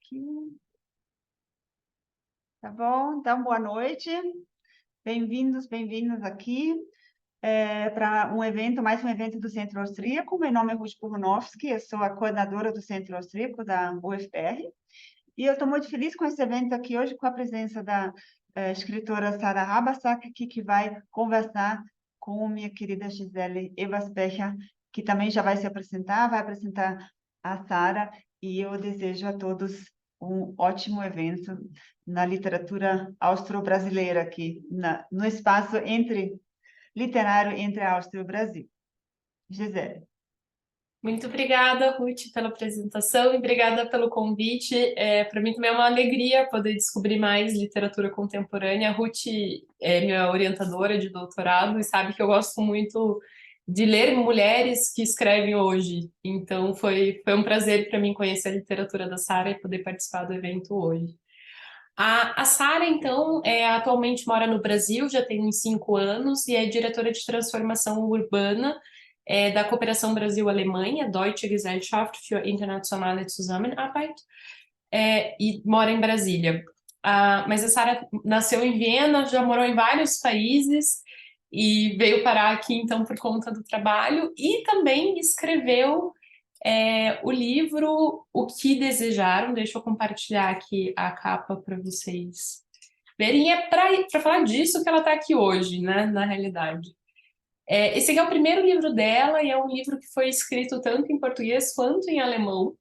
Aqui. Tá bom? Então, boa noite. Bem-vindos, bem-vindas aqui para mais um evento do Centro Austríaco. Meu nome é Ruth Purunowski, eu sou a coordenadora do Centro Austríaco da UFR. E eu estou muito feliz com esse evento aqui hoje, com a presença da escritora Sara Habassak, aqui, que vai conversar com minha querida Gisele Everspecher, que também já vai se apresentar, vai apresentar a Sara, e eu desejo a todos um ótimo evento na literatura austro-brasileira aqui, no espaço literário entre a Áustria e o Brasil. Gisele. Muito obrigada, Ruth, pela apresentação e obrigada pelo convite. Para mim também é uma alegria poder descobrir mais literatura contemporânea. A Ruth é minha orientadora de doutorado e sabe que eu gosto muito de ler mulheres que escrevem hoje. Então foi um prazer para mim conhecer a literatura da Sara e poder participar do evento hoje. A Sara, então, atualmente mora no Brasil, já tem uns 5 anos, e é diretora de transformação urbana da Cooperação Brasil-Alemanha, Deutsche Gesellschaft für internationale Zusammenarbeit, e mora em Brasília. Mas a Sara nasceu em Viena, já morou em vários países e veio parar aqui, então, por conta do trabalho, e também escreveu o livro O que Desejaram. Deixa eu compartilhar aqui a capa para vocês verem. É para falar disso que ela está aqui hoje, né, na realidade. Esse aqui é o primeiro livro dela e é um livro que foi escrito tanto em português quanto em alemão,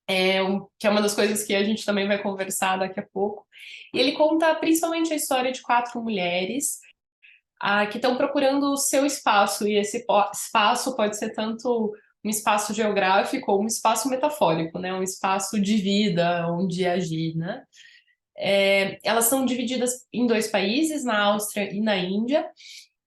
que é uma das coisas que a gente também vai conversar daqui a pouco. E ele conta principalmente a história de 4 mulheres que estão procurando o seu espaço, e esse espaço pode ser tanto um espaço geográfico ou um espaço metafórico, né? Um espaço de vida, onde agir, né? Elas são divididas em 2 países, na Áustria e na Índia,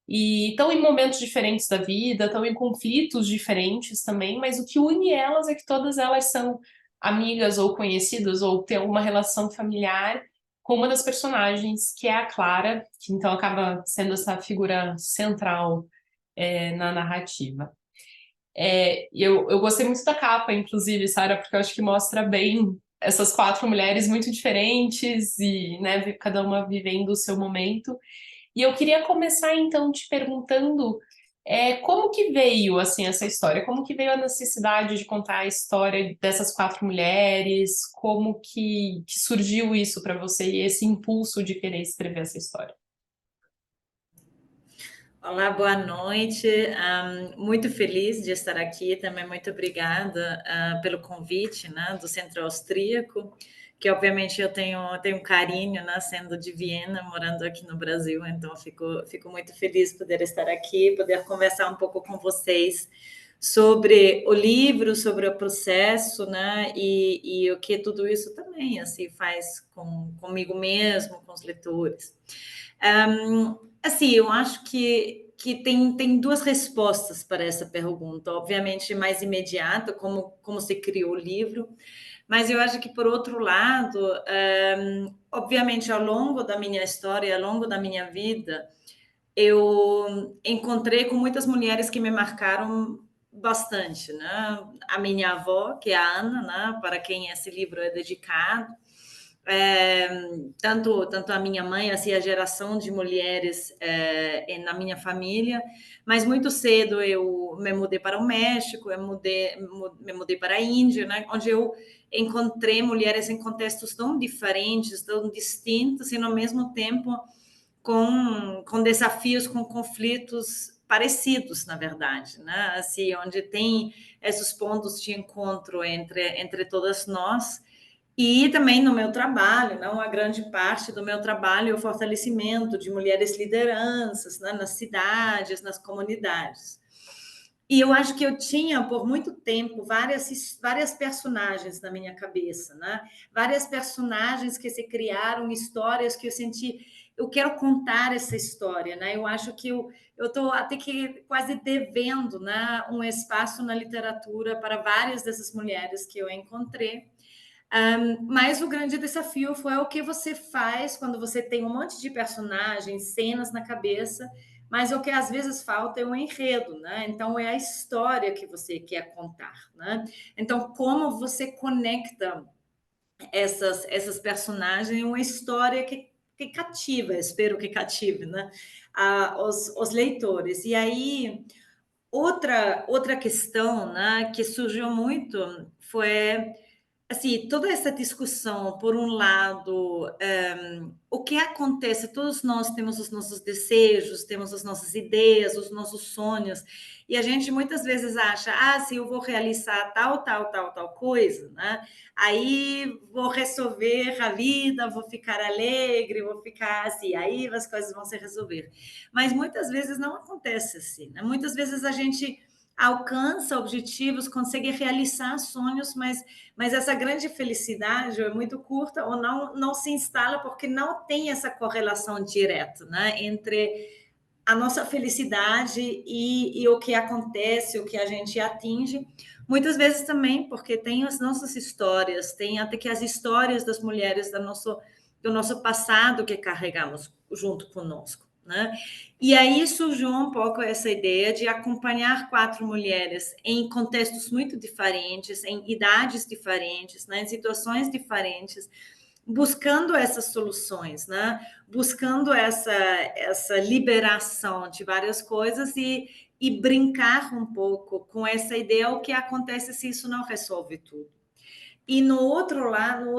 e estão em momentos diferentes da vida, estão em conflitos diferentes também, mas o que une elas é que todas elas são amigas ou conhecidas ou têm uma relação familiar com uma das personagens, que é a Clara, que então acaba sendo essa figura central na narrativa. Eu gostei muito da capa, inclusive, Sara, porque eu acho que mostra bem essas 4 mulheres muito diferentes e, né, cada uma vivendo o seu momento. E eu queria começar, então, te perguntando como que veio, assim, essa história? Como que veio a necessidade de contar a história dessas 4 mulheres? Como que surgiu isso para você e esse impulso de querer escrever essa história? Olá, boa noite. Muito feliz de estar aqui. Também muito obrigada pelo convite, né, do Centro Austríaco, que obviamente eu tenho um carinho, né, sendo de Viena, morando aqui no Brasil. Então, fico muito feliz de poder estar aqui, poder conversar um pouco com vocês sobre o livro, sobre o processo, né, e o que tudo isso também assim faz comigo mesmo, com os leitores. Assim, eu acho que tem duas respostas para essa pergunta. Obviamente, mais imediata, como se criou o livro, mas eu acho que, por outro lado, obviamente, ao longo da minha história, ao longo da minha vida, eu encontrei com muitas mulheres que me marcaram bastante, né? A minha avó, que é a Ana, né? Para quem esse livro é dedicado, tanto a minha mãe, assim, a geração de mulheres na minha família, mas muito cedo eu me mudei para o México, me mudei para a Índia, né, onde eu encontrei mulheres em contextos tão diferentes, tão distintos, e, ao mesmo tempo, com desafios, com conflitos parecidos, na verdade, né? Assim, onde tem esses pontos de encontro entre todas nós. E também no meu trabalho, né, uma grande parte do meu trabalho é o fortalecimento de mulheres lideranças, né, nas cidades, nas comunidades. E eu acho que eu tinha, por muito tempo, várias personagens na minha cabeça, né? Várias personagens que se criaram, histórias que eu senti, eu quero contar essa história, né? Eu acho que eu estou até que quase devendo, né, um espaço na literatura para várias dessas mulheres que eu encontrei. Mas o grande desafio foi o que você faz quando você tem um monte de personagens, cenas na cabeça, mas o que às vezes falta é um enredo, né? Então é a história que você quer contar, né? Então, como você conecta essas personagens, uma história que cativa, espero que cative, né? Os leitores. E aí, outra questão, né, que surgiu muito foi assim, toda essa discussão, por um lado, o que acontece? Todos nós temos os nossos desejos, temos as nossas ideias, os nossos sonhos, e a gente muitas vezes acha, se eu vou realizar tal coisa, né? Aí vou resolver a vida, vou ficar alegre, vou ficar assim, aí as coisas vão se resolver. Mas muitas vezes não acontece assim, né? Muitas vezes a gente alcança objetivos, consegue realizar sonhos, mas essa grande felicidade é muito curta ou não se instala porque não tem essa correlação direta, né, entre a nossa felicidade e o que acontece, o que a gente atinge. Muitas vezes também porque tem as nossas histórias, tem até que as histórias das mulheres do nosso passado que carregamos junto conosco, né? E aí surgiu um pouco essa ideia de acompanhar 4 mulheres em contextos muito diferentes, em idades diferentes, né, em situações diferentes, buscando essas soluções, né? Buscando essa liberação de várias coisas e brincar um pouco com essa ideia, o que acontece se isso não resolve tudo. E no outro lado,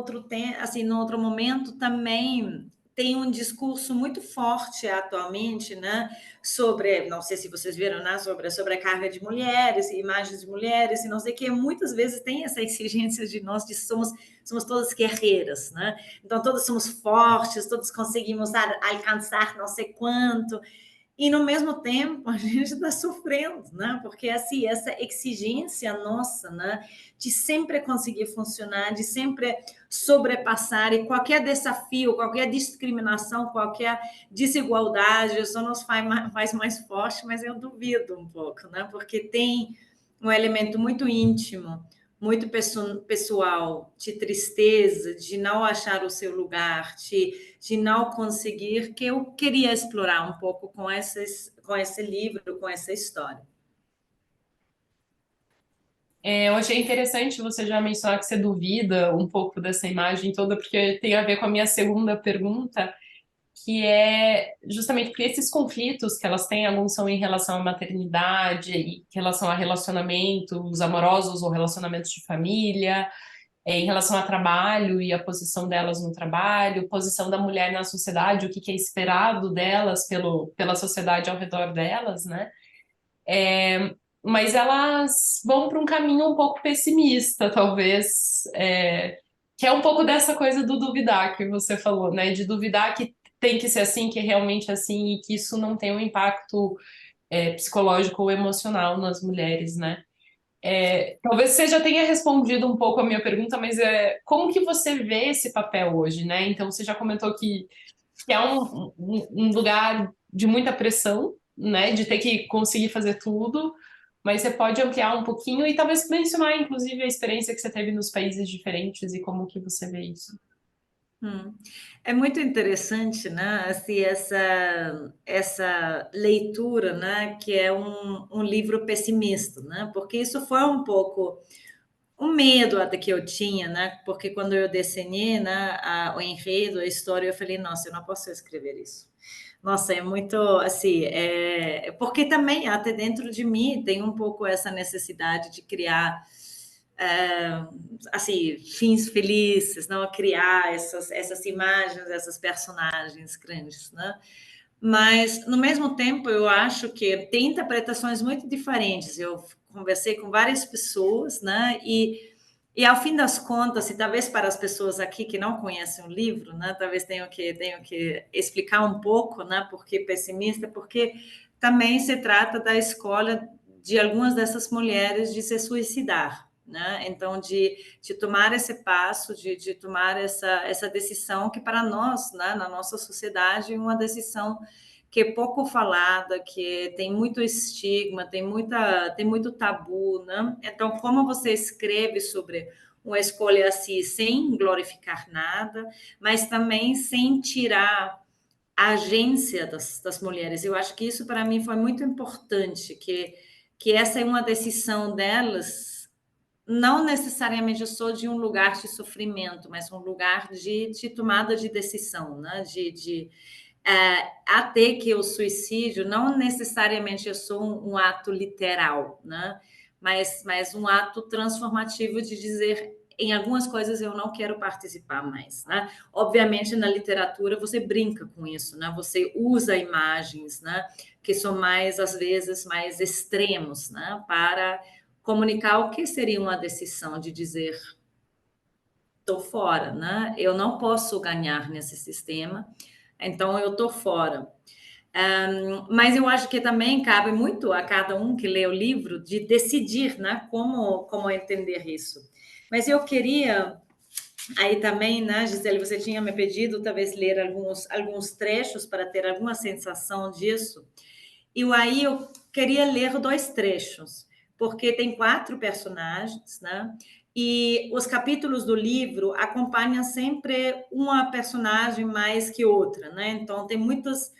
assim, no outro momento também tem um discurso muito forte atualmente, né, sobre, não sei se vocês viram, né, sobre a carga de mulheres, imagens de mulheres, e não sei o que, muitas vezes tem essa exigência de nós, de somos todas guerreiras, né, então todas somos fortes, todos conseguimos alcançar não sei quanto, e no mesmo tempo a gente está sofrendo, né? Porque assim, essa exigência nossa, né? De sempre conseguir funcionar, de sempre sobrepassar, e qualquer desafio, qualquer discriminação, qualquer desigualdade, só nos faz mais forte, mas eu duvido um pouco, né? Porque tem um elemento muito íntimo, muito pessoal, de tristeza, de não achar o seu lugar, de não conseguir, que eu queria explorar um pouco com esse livro, com essa história. Eu achei interessante você já mencionar que você duvida um pouco dessa imagem toda, porque tem a ver com a minha segunda pergunta, que é justamente porque esses conflitos que elas têm, alguns são em relação à maternidade, em relação a relacionamentos amorosos ou relacionamentos de família, em relação ao trabalho e a posição delas no trabalho, posição da mulher na sociedade, o que é esperado delas pela sociedade ao redor delas, né? Mas elas vão para um caminho um pouco pessimista, talvez, que é um pouco dessa coisa do duvidar que você falou, né? De duvidar que tem que ser assim, que é realmente assim, e que isso não tem um impacto psicológico ou emocional nas mulheres, né? Talvez você já tenha respondido um pouco a minha pergunta, mas como que você vê esse papel hoje, né? Então, você já comentou que é um lugar de muita pressão, né? De ter que conseguir fazer tudo, mas você pode ampliar um pouquinho e talvez mencionar, inclusive, a experiência que você teve nos países diferentes e como que você vê isso. É muito interessante, né? Assim, essa leitura, né? Que é um livro pessimista, né? Porque isso foi um pouco um medo até que eu tinha, né? Porque quando eu desenhei, né, o enredo, a história, eu falei, nossa, eu não posso escrever isso. Nossa, é muito assim, porque também até dentro de mim tem um pouco essa necessidade de criar assim, fins felizes, não criar essas imagens, essas personagens grandes, né? Mas, no mesmo tempo, eu acho que tem interpretações muito diferentes. Eu conversei com várias pessoas, né? E ao fim das contas, e talvez para as pessoas aqui que não conhecem o livro, né? Talvez tenho que explicar um pouco, né? Porque pessimista, porque também se trata da escolha de algumas dessas mulheres de se suicidar, né? Então, de tomar esse passo, de tomar essa decisão que para nós, né, na nossa sociedade, é uma decisão que é pouco falada, que tem muito estigma, tem muito tabu, né? Então, como você escreve sobre uma escolha assim, sem glorificar nada, mas também sem tirar a agência das mulheres? Eu acho que isso para mim foi muito importante, que essa é uma decisão delas não necessariamente só de um lugar de sofrimento, mas um lugar de tomada de decisão, né? Até que o suicídio não necessariamente é só um ato literal, né? Mas um ato transformativo de dizer em algumas coisas eu não quero participar mais, né? Obviamente na literatura você brinca com isso, né? Você usa imagens, né? Que são mais às vezes mais extremos, né? Para comunicar o que seria uma decisão de dizer estou fora, né? Eu não posso ganhar nesse sistema, então eu estou fora. Mas eu acho que também cabe muito a cada um que lê o livro de decidir, né, como entender isso. Mas eu queria aí também, né, Gisele, você tinha me pedido talvez ler alguns trechos para ter alguma sensação disso. E aí eu queria ler 2 trechos, porque tem 4 personagens, né? E os capítulos do livro acompanham sempre uma personagem mais que outra, né? Então tem muitas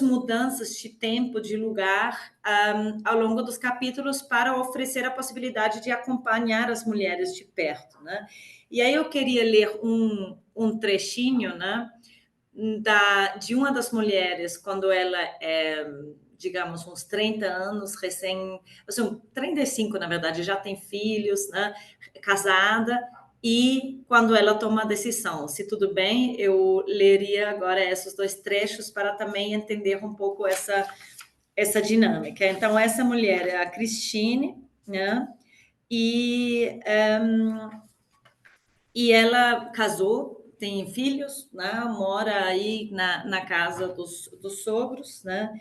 mudanças de tempo, de lugar, ao longo dos capítulos para oferecer a possibilidade de acompanhar as mulheres de perto, né? E aí eu queria ler um trechinho, né? De uma das mulheres, quando ela digamos, uns 30 anos, assim, 35, na verdade, já tem filhos, né? Casada, e quando ela toma a decisão. Se tudo bem, eu leria agora esses 2 trechos para também entender um pouco essa dinâmica. Então, essa mulher é a Christine, né? E ela casou, tem filhos, né? Mora aí na casa dos sogros, né?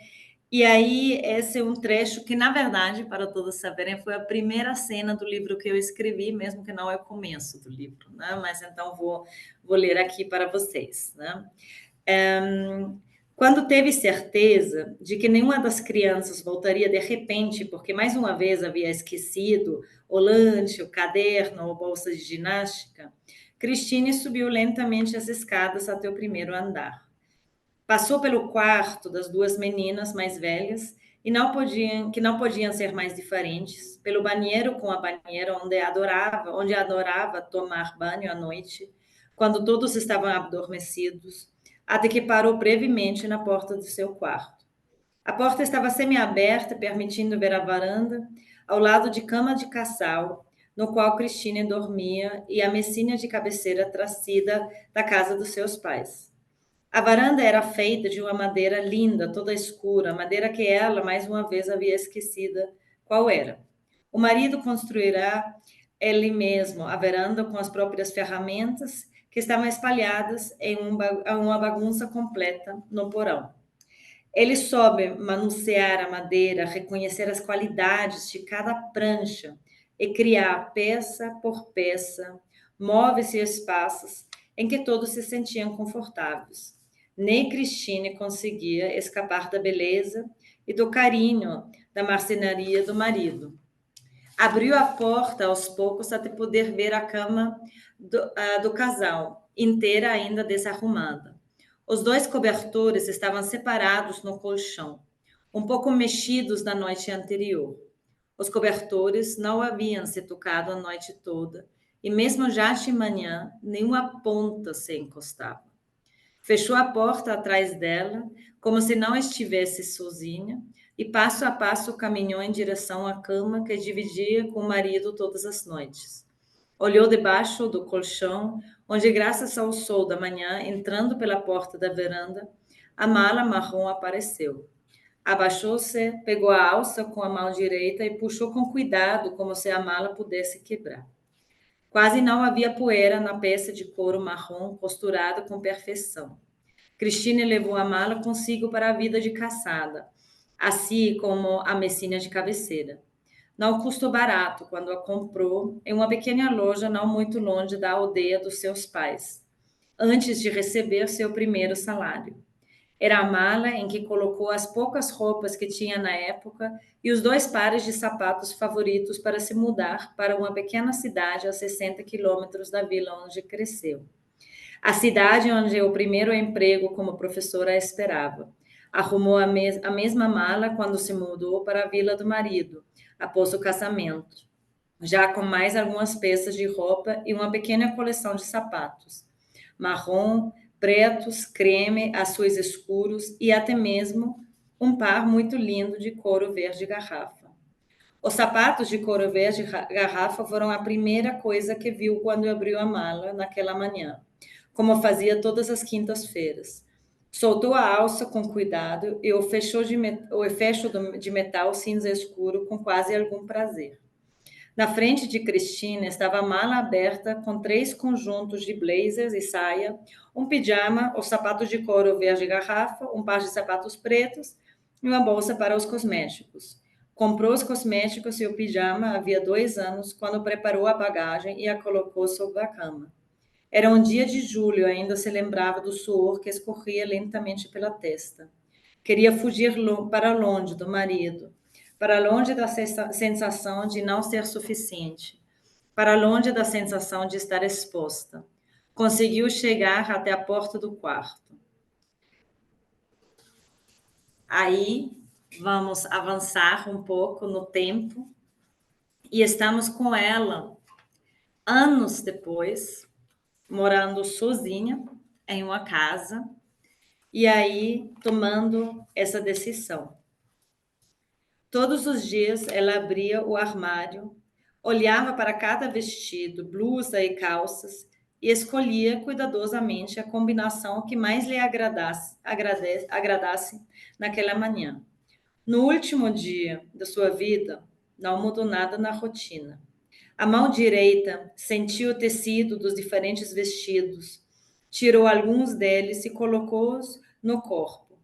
E aí, esse é um trecho que, na verdade, para todos saberem, foi a primeira cena do livro que eu escrevi, mesmo que não é o começo do livro, né? Mas então vou ler aqui para vocês, né? Quando teve certeza de que nenhuma das crianças voltaria de repente, porque mais uma vez havia esquecido o lanche, o caderno ou bolsa de ginástica, Christine subiu lentamente as escadas até o primeiro andar. Passou pelo quarto das 2 meninas mais velhas que não podiam ser mais diferentes, pelo banheiro com a banheira onde adorava tomar banho à noite, quando todos estavam adormecidos, até que parou brevemente na porta do seu quarto. A porta estava semi-aberta, permitindo ver a varanda, ao lado de cama de casal, no qual Christine dormia, e a mesinha de cabeceira trazida da casa dos seus pais. A varanda era feita de uma madeira linda, toda escura, madeira que ela, mais uma vez, havia esquecido qual era. O marido construirá ele mesmo a varanda com as próprias ferramentas que estavam espalhadas em uma bagunça completa no porão. Ele soube manusear a madeira, reconhecer as qualidades de cada prancha e criar, peça por peça, móveis e espaços em que todos se sentiam confortáveis. Nem Christine conseguia escapar da beleza e do carinho da marcenaria do marido. Abriu a porta aos poucos até poder ver a cama do casal, inteira ainda desarrumada. Os 2 cobertores estavam separados no colchão, um pouco mexidos da noite anterior. Os cobertores não haviam se tocado a noite toda, e mesmo já de manhã, nenhuma ponta se encostava. Fechou a porta atrás dela, como se não estivesse sozinha, e passo a passo caminhou em direção à cama que dividia com o marido todas as noites. Olhou debaixo do colchão, onde, graças ao sol da manhã, entrando pela porta da varanda, a mala marrom apareceu. Abaixou-se, pegou a alça com a mão direita e puxou com cuidado, como se a mala pudesse quebrar. Quase não havia poeira na peça de couro marrom costurada com perfeição. Christine levou a mala consigo para a vida de caçada, assim como a mesinha de cabeceira. Não custou barato quando a comprou em uma pequena loja não muito longe da aldeia dos seus pais, antes de receber seu primeiro salário. Era a mala em que colocou as poucas roupas que tinha na época e os 2 pares de sapatos favoritos para se mudar para uma pequena cidade a 60 quilômetros da vila onde cresceu. A cidade onde o primeiro emprego como professora esperava. Arrumou a mesma mala quando se mudou para a vila do marido, após o casamento. já com mais algumas peças de roupa e uma pequena coleção de sapatos, marrom, pretos, creme, azuis escuros e até mesmo um par muito lindo de couro verde garrafa. Os sapatos de couro verde garrafa foram a primeira coisa que viu quando abriu a mala naquela manhã, como fazia todas as quintas-feiras. Soltou a alça com cuidado e o fecho de metal cinza escuro com quase algum prazer. Na frente de Cristina estava a mala aberta com 3 conjuntos de blazers e saia, um pijama, os sapatos de couro verde garrafa, um par de sapatos pretos e uma bolsa para os cosméticos. Comprou os cosméticos e o pijama havia 2 anos, quando preparou a bagagem e a colocou sobre a cama. Era um dia de julho, ainda se lembrava do suor que escorria lentamente pela testa. Queria fugir para longe do marido, para longe da sensação de não ser suficiente, para longe da sensação de estar exposta. Conseguiu chegar até a porta do quarto. Aí, vamos avançar um pouco no tempo e estamos com ela anos depois, morando sozinha em uma casa, e aí tomando essa decisão. Todos os dias ela abria o armário, olhava para cada vestido, blusa e calças e escolhia cuidadosamente a combinação que mais lhe agradasse naquela manhã. No último dia da sua vida, não mudou nada na rotina. A mão direita sentiu o tecido dos diferentes vestidos, tirou alguns deles e colocou-os no corpo.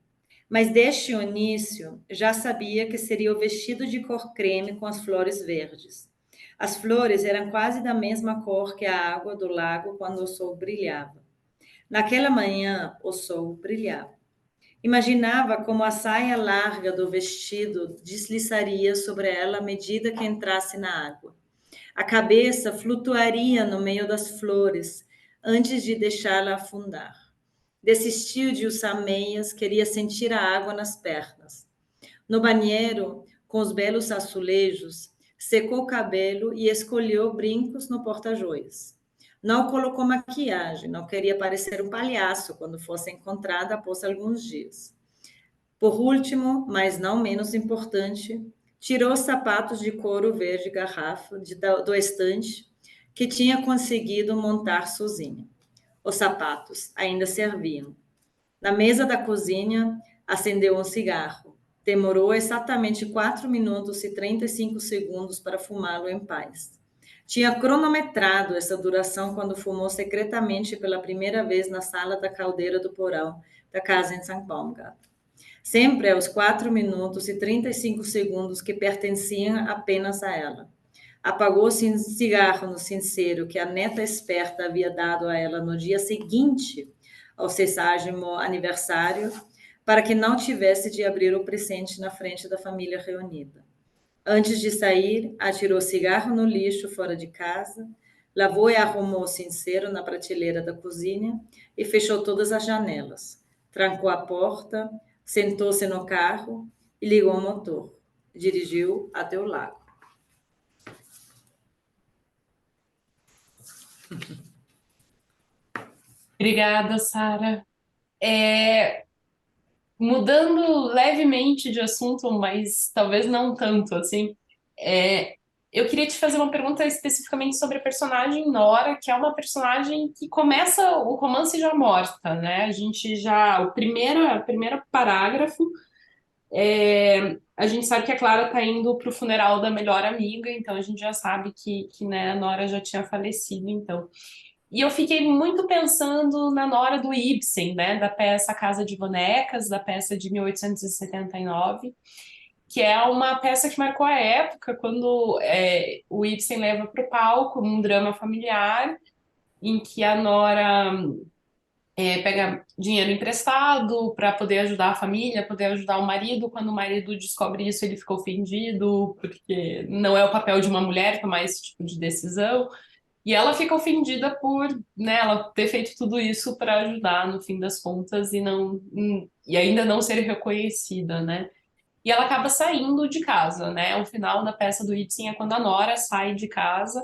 Mas desde o início já sabia que seria o vestido de cor creme com as flores verdes. As flores eram quase da mesma cor que a água do lago quando o sol brilhava. Naquela manhã, o sol brilhava. Imaginava como a saia larga do vestido deslizaria sobre ela à medida que entrasse na água. A cabeça flutuaria no meio das flores antes de deixá-la afundar. Desistiu de usar meias, queria sentir a água nas pernas. No banheiro, com os belos azulejos, secou o cabelo e escolheu brincos no porta-joias. Não colocou maquiagem, não queria parecer um palhaço quando fosse encontrada após alguns dias. Por último, mas não menos importante, tirou os sapatos de couro verde garrafa do estante que tinha conseguido montar sozinha. Os sapatos ainda serviam. Na mesa da cozinha, acendeu um cigarro. Demorou exatamente 4 minutos e 35 segundos para fumá-lo em paz. Tinha cronometrado essa duração quando fumou secretamente pela primeira vez na sala da caldeira do porão da casa em St. Baumgart. Sempre aos 4 minutos e 35 segundos que pertenciam apenas a ela. Apagou o cigarro no cinzeiro que a neta esperta havia dado a ela no dia seguinte ao 60º aniversário, para que não tivesse de abrir o presente na frente da família reunida. Antes de sair, atirou o cigarro no lixo fora de casa, lavou e arrumou o cinzeiro na prateleira da cozinha e fechou todas as janelas. Trancou a porta, sentou-se no carro e ligou o motor. Dirigiu até o lago. Obrigada, Sara. Mudando levemente de assunto, mas talvez não tanto, assim, eu queria te fazer uma pergunta especificamente sobre a personagem Nora, que é uma personagem que começa o romance já morta, né? A gente já, o primeiro parágrafo, a gente sabe que a Clara tá indo pro funeral da melhor amiga, então a gente já sabe que né, a Nora já tinha falecido, então. E eu fiquei muito pensando na Nora do Ibsen, né, da peça Casa de Bonecas, da peça de 1879, que é uma peça que marcou a época, quando o Ibsen leva para o palco um drama familiar, em que a Nora pega dinheiro emprestado para poder ajudar a família, poder ajudar o marido. Quando o marido descobre isso, ele fica ofendido, porque não é o papel de uma mulher tomar esse tipo de decisão. E ela fica ofendida por, né, ela ter feito tudo isso para ajudar, no fim das contas, e ainda não ser reconhecida, né? e ela acaba saindo de casa, né? O final da peça do Ibsen é quando a Nora sai de casa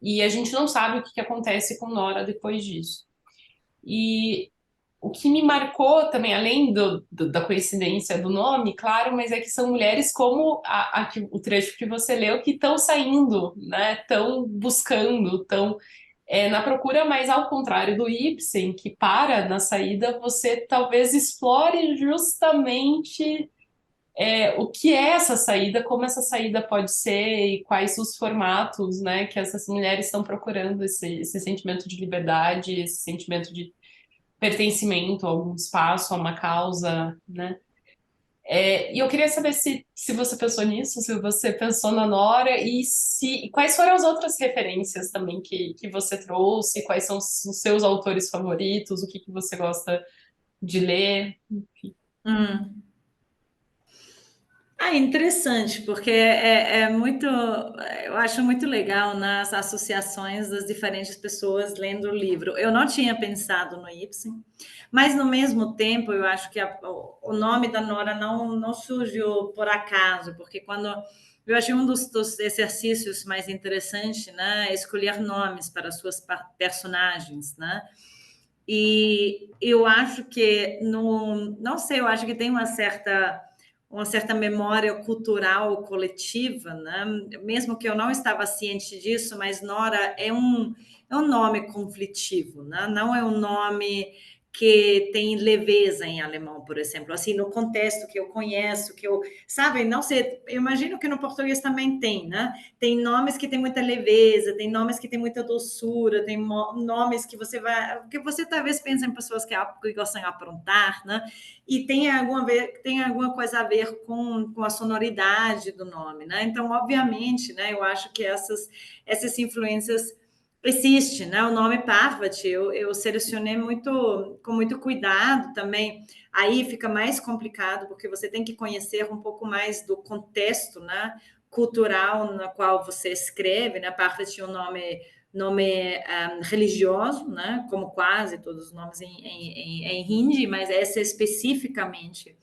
e a gente não sabe o que acontece com Nora depois disso. E o que me marcou também, além da coincidência do nome, claro, mas é que são mulheres como o trecho que você leu, que estão saindo, né? Estão buscando, estão na procura, mas ao contrário do Ibsen, que para na saída, você talvez explore justamente o que é essa saída, como essa saída pode ser e quais os formatos, né, que essas mulheres estão procurando esse sentimento de liberdade, esse sentimento de pertencimento a algum espaço, a uma causa, né? E eu queria saber se você pensou nisso, se você pensou na Nora e quais foram as outras referências também que você trouxe, quais são os seus autores favoritos, o que você gosta de ler. Hum. Interessante, porque muito, eu acho muito legal nas associações das diferentes pessoas lendo o livro. Eu não tinha pensado no Ibsen, mas no mesmo tempo eu acho que o nome da Nora não surgiu por acaso, porque quando eu achei um dos exercícios mais interessantes, né, escolher nomes para suas personagens, né? E eu acho que não sei, eu acho que tem uma certa memória cultural coletiva, né? Mesmo que eu não estava ciente disso, mas Nora é um nome conflitivo, né? Não é um nome que tem leveza em alemão, por exemplo, assim, no contexto que eu conheço, sabe, não sei, eu imagino que no português também tem, né? Tem nomes que tem muita leveza, tem nomes que tem muita doçura, tem nomes que você talvez pense em pessoas que gostam de aprontar, né? E tem alguma coisa a ver com a sonoridade do nome, né? Então, obviamente, né, eu acho que essas influências existem, né? O nome Parvati eu selecionei com muito cuidado também. Aí fica mais complicado, porque você tem que conhecer um pouco mais do contexto, né, cultural no qual você escreve, né? Parvati é um nome religioso, né? Como quase todos os nomes em hindi, mas essa especificamente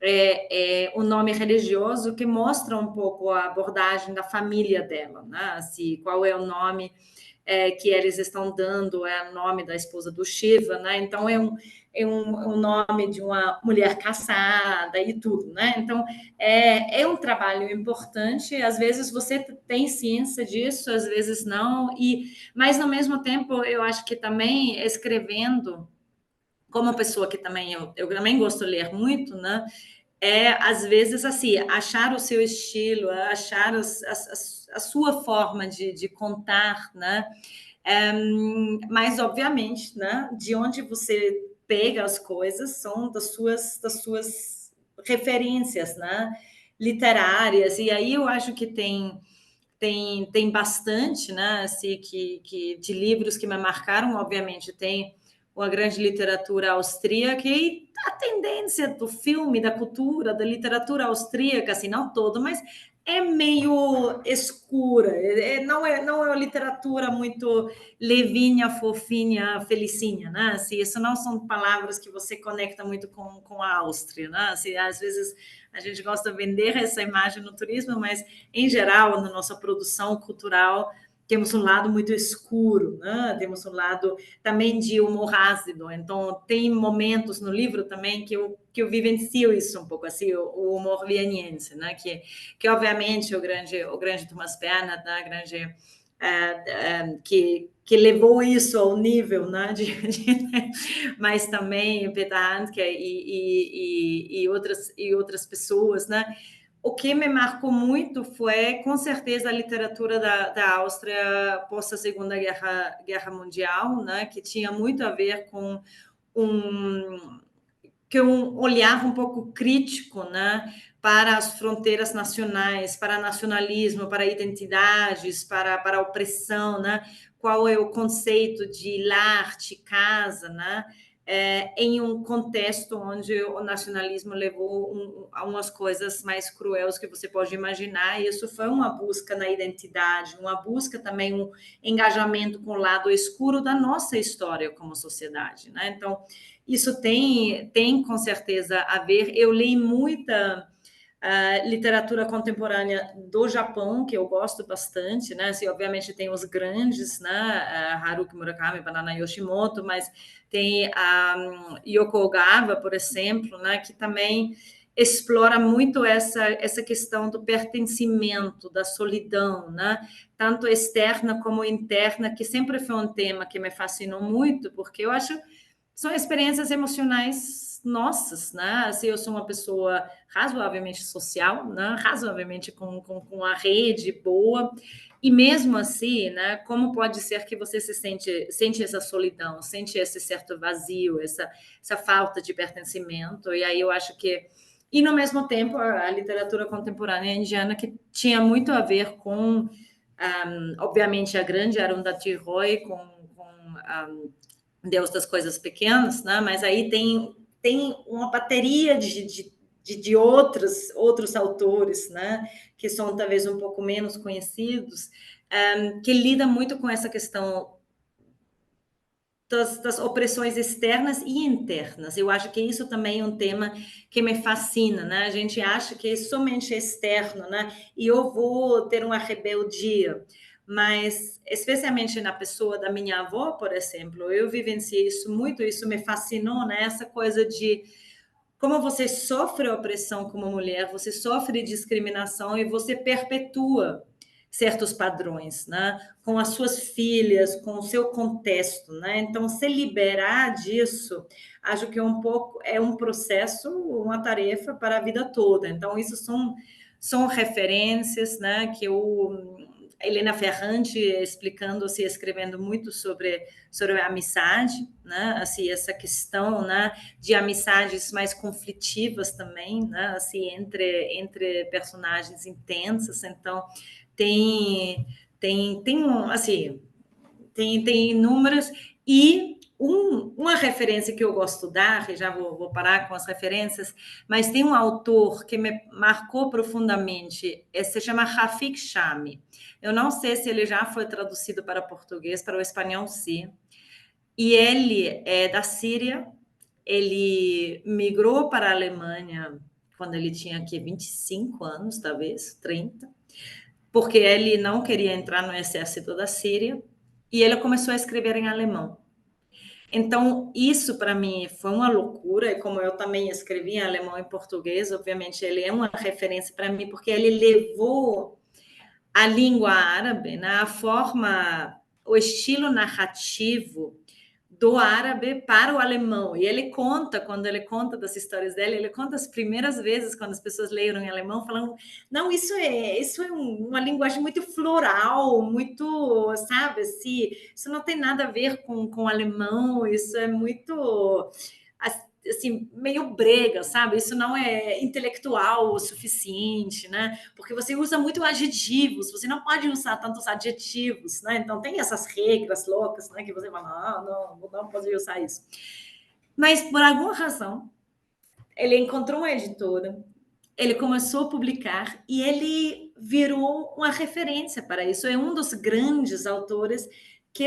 é um nome religioso que mostra um pouco a abordagem da família dela, né? Assim, qual é o nome que eles estão dando, é o nome da esposa do Shiva, né? Então um nome de uma mulher casada e tudo, né? Então é um trabalho importante. Às vezes você tem ciência disso, às vezes não. Mas ao mesmo tempo eu acho que também escrevendo, como pessoa que também eu também gosto de ler muito, né? Às vezes assim, achar o seu estilo, achar a sua forma de contar, né? Mas obviamente, né? De onde você pega as coisas são das suas referências, né? Literárias. E aí eu acho que tem bastante, né? Assim, de livros que me marcaram, obviamente, tem uma grande literatura austríaca e a tendência do filme, da cultura, da literatura austríaca, assim, não todo, mas é meio escura, não é uma literatura muito levinha, fofinha, felicinha, né? Assim, isso não são palavras que você conecta muito com a Áustria, né? Assim, às vezes a gente gosta de vender essa imagem no turismo, mas em geral, na nossa produção cultural, temos um lado muito escuro, né? Temos um lado também de humor ácido. Então, tem momentos no livro também que eu vivencio isso um pouco, assim, o humor vieniense, né? Que obviamente, o grande Thomas Bernhard, né? Que levou isso ao nível, né? Mas também Peter Handke e outras pessoas, né? O que me marcou muito foi, com certeza, a literatura da Áustria pós a Segunda Guerra Mundial, né, que tinha muito a ver com um olhar um pouco crítico, né, para as fronteiras nacionais, para nacionalismo, para identidades, para a opressão, né? Qual é o conceito de lar, de casa, né? Em um contexto onde o nacionalismo levou a umas coisas mais cruéis que você pode imaginar, e isso foi uma busca na identidade, uma busca também, um engajamento com o lado escuro da nossa história como sociedade, né? Então, isso tem com certeza a ver. Eu li muita literatura contemporânea do Japão, que eu gosto bastante, né? Assim, obviamente tem os grandes, né? Haruki Murakami, Banana Yoshimoto, mas tem a Yoko Ogawa, por exemplo, né? Que também explora muito essa questão do pertencimento, da solidão, né? Tanto externa como interna, que sempre foi um tema que me fascinou muito, porque eu acho que são experiências emocionais nossas, né? Assim, eu sou uma pessoa razoavelmente social, né? Razoavelmente com a rede boa, e mesmo assim, né? Como pode ser que você sente essa solidão, sente esse certo vazio, essa falta de pertencimento, e aí eu acho que e, no mesmo tempo, a literatura contemporânea indiana, que tinha muito a ver com, obviamente, a grande Arundhati Roy, com Deus das Coisas Pequenas, né? Mas aí tem uma bateria de outros autores, né? Que são talvez um pouco menos conhecidos, que lida muito com essa questão das opressões externas e internas. Eu acho que isso também é um tema que me fascina, né? A gente acha que é somente externo, né? E eu vou ter uma rebeldia, mas especialmente na pessoa da minha avó, por exemplo, eu vivenciei isso muito, isso me fascinou, né? Essa coisa de como você sofre opressão como mulher, você sofre discriminação e você perpetua certos padrões, né? Com as suas filhas, com o seu contexto, né? Então, se liberar disso, acho que é um processo, uma tarefa para a vida toda. Então, isso são referências, né? Que Helena Ferrante explicando, se escrevendo muito sobre a amizade, né? Assim, essa questão, né? De amizades mais conflitivas também, né? Assim, entre personagens intensas. Então, assim, tem inúmeras, e uma referência que eu gosto de dar, e já vou parar com as referências, mas tem um autor que me marcou profundamente, se chama Rafik Chami. Eu não sei se ele já foi traduzido para português, para o espanhol, sim. E ele é da Síria, ele migrou para a Alemanha quando ele tinha aqui 25 anos, talvez, 30, porque ele não queria entrar no exército da Síria, e ele começou a escrever em alemão. Então, isso para mim foi uma loucura, e como eu também escrevi em alemão e português, obviamente ele é uma referência para mim, porque ele levou a língua árabe, né, a forma, o estilo narrativo do árabe para o alemão. E ele conta, quando ele conta das histórias dele, ele conta as primeiras vezes quando as pessoas leram em alemão, falando, não, isso é uma linguagem muito floral, muito, sabe, assim, isso não tem nada a ver com o alemão, isso é muito assim, meio brega, sabe? Isso não é intelectual o suficiente, né? Porque você usa muito adjetivos, você não pode usar tantos adjetivos, né? Então tem essas regras loucas, né? Que você fala, não pode usar isso. Mas por alguma razão, ele encontrou uma editora, ele começou a publicar e ele virou uma referência para isso. É um dos grandes autores que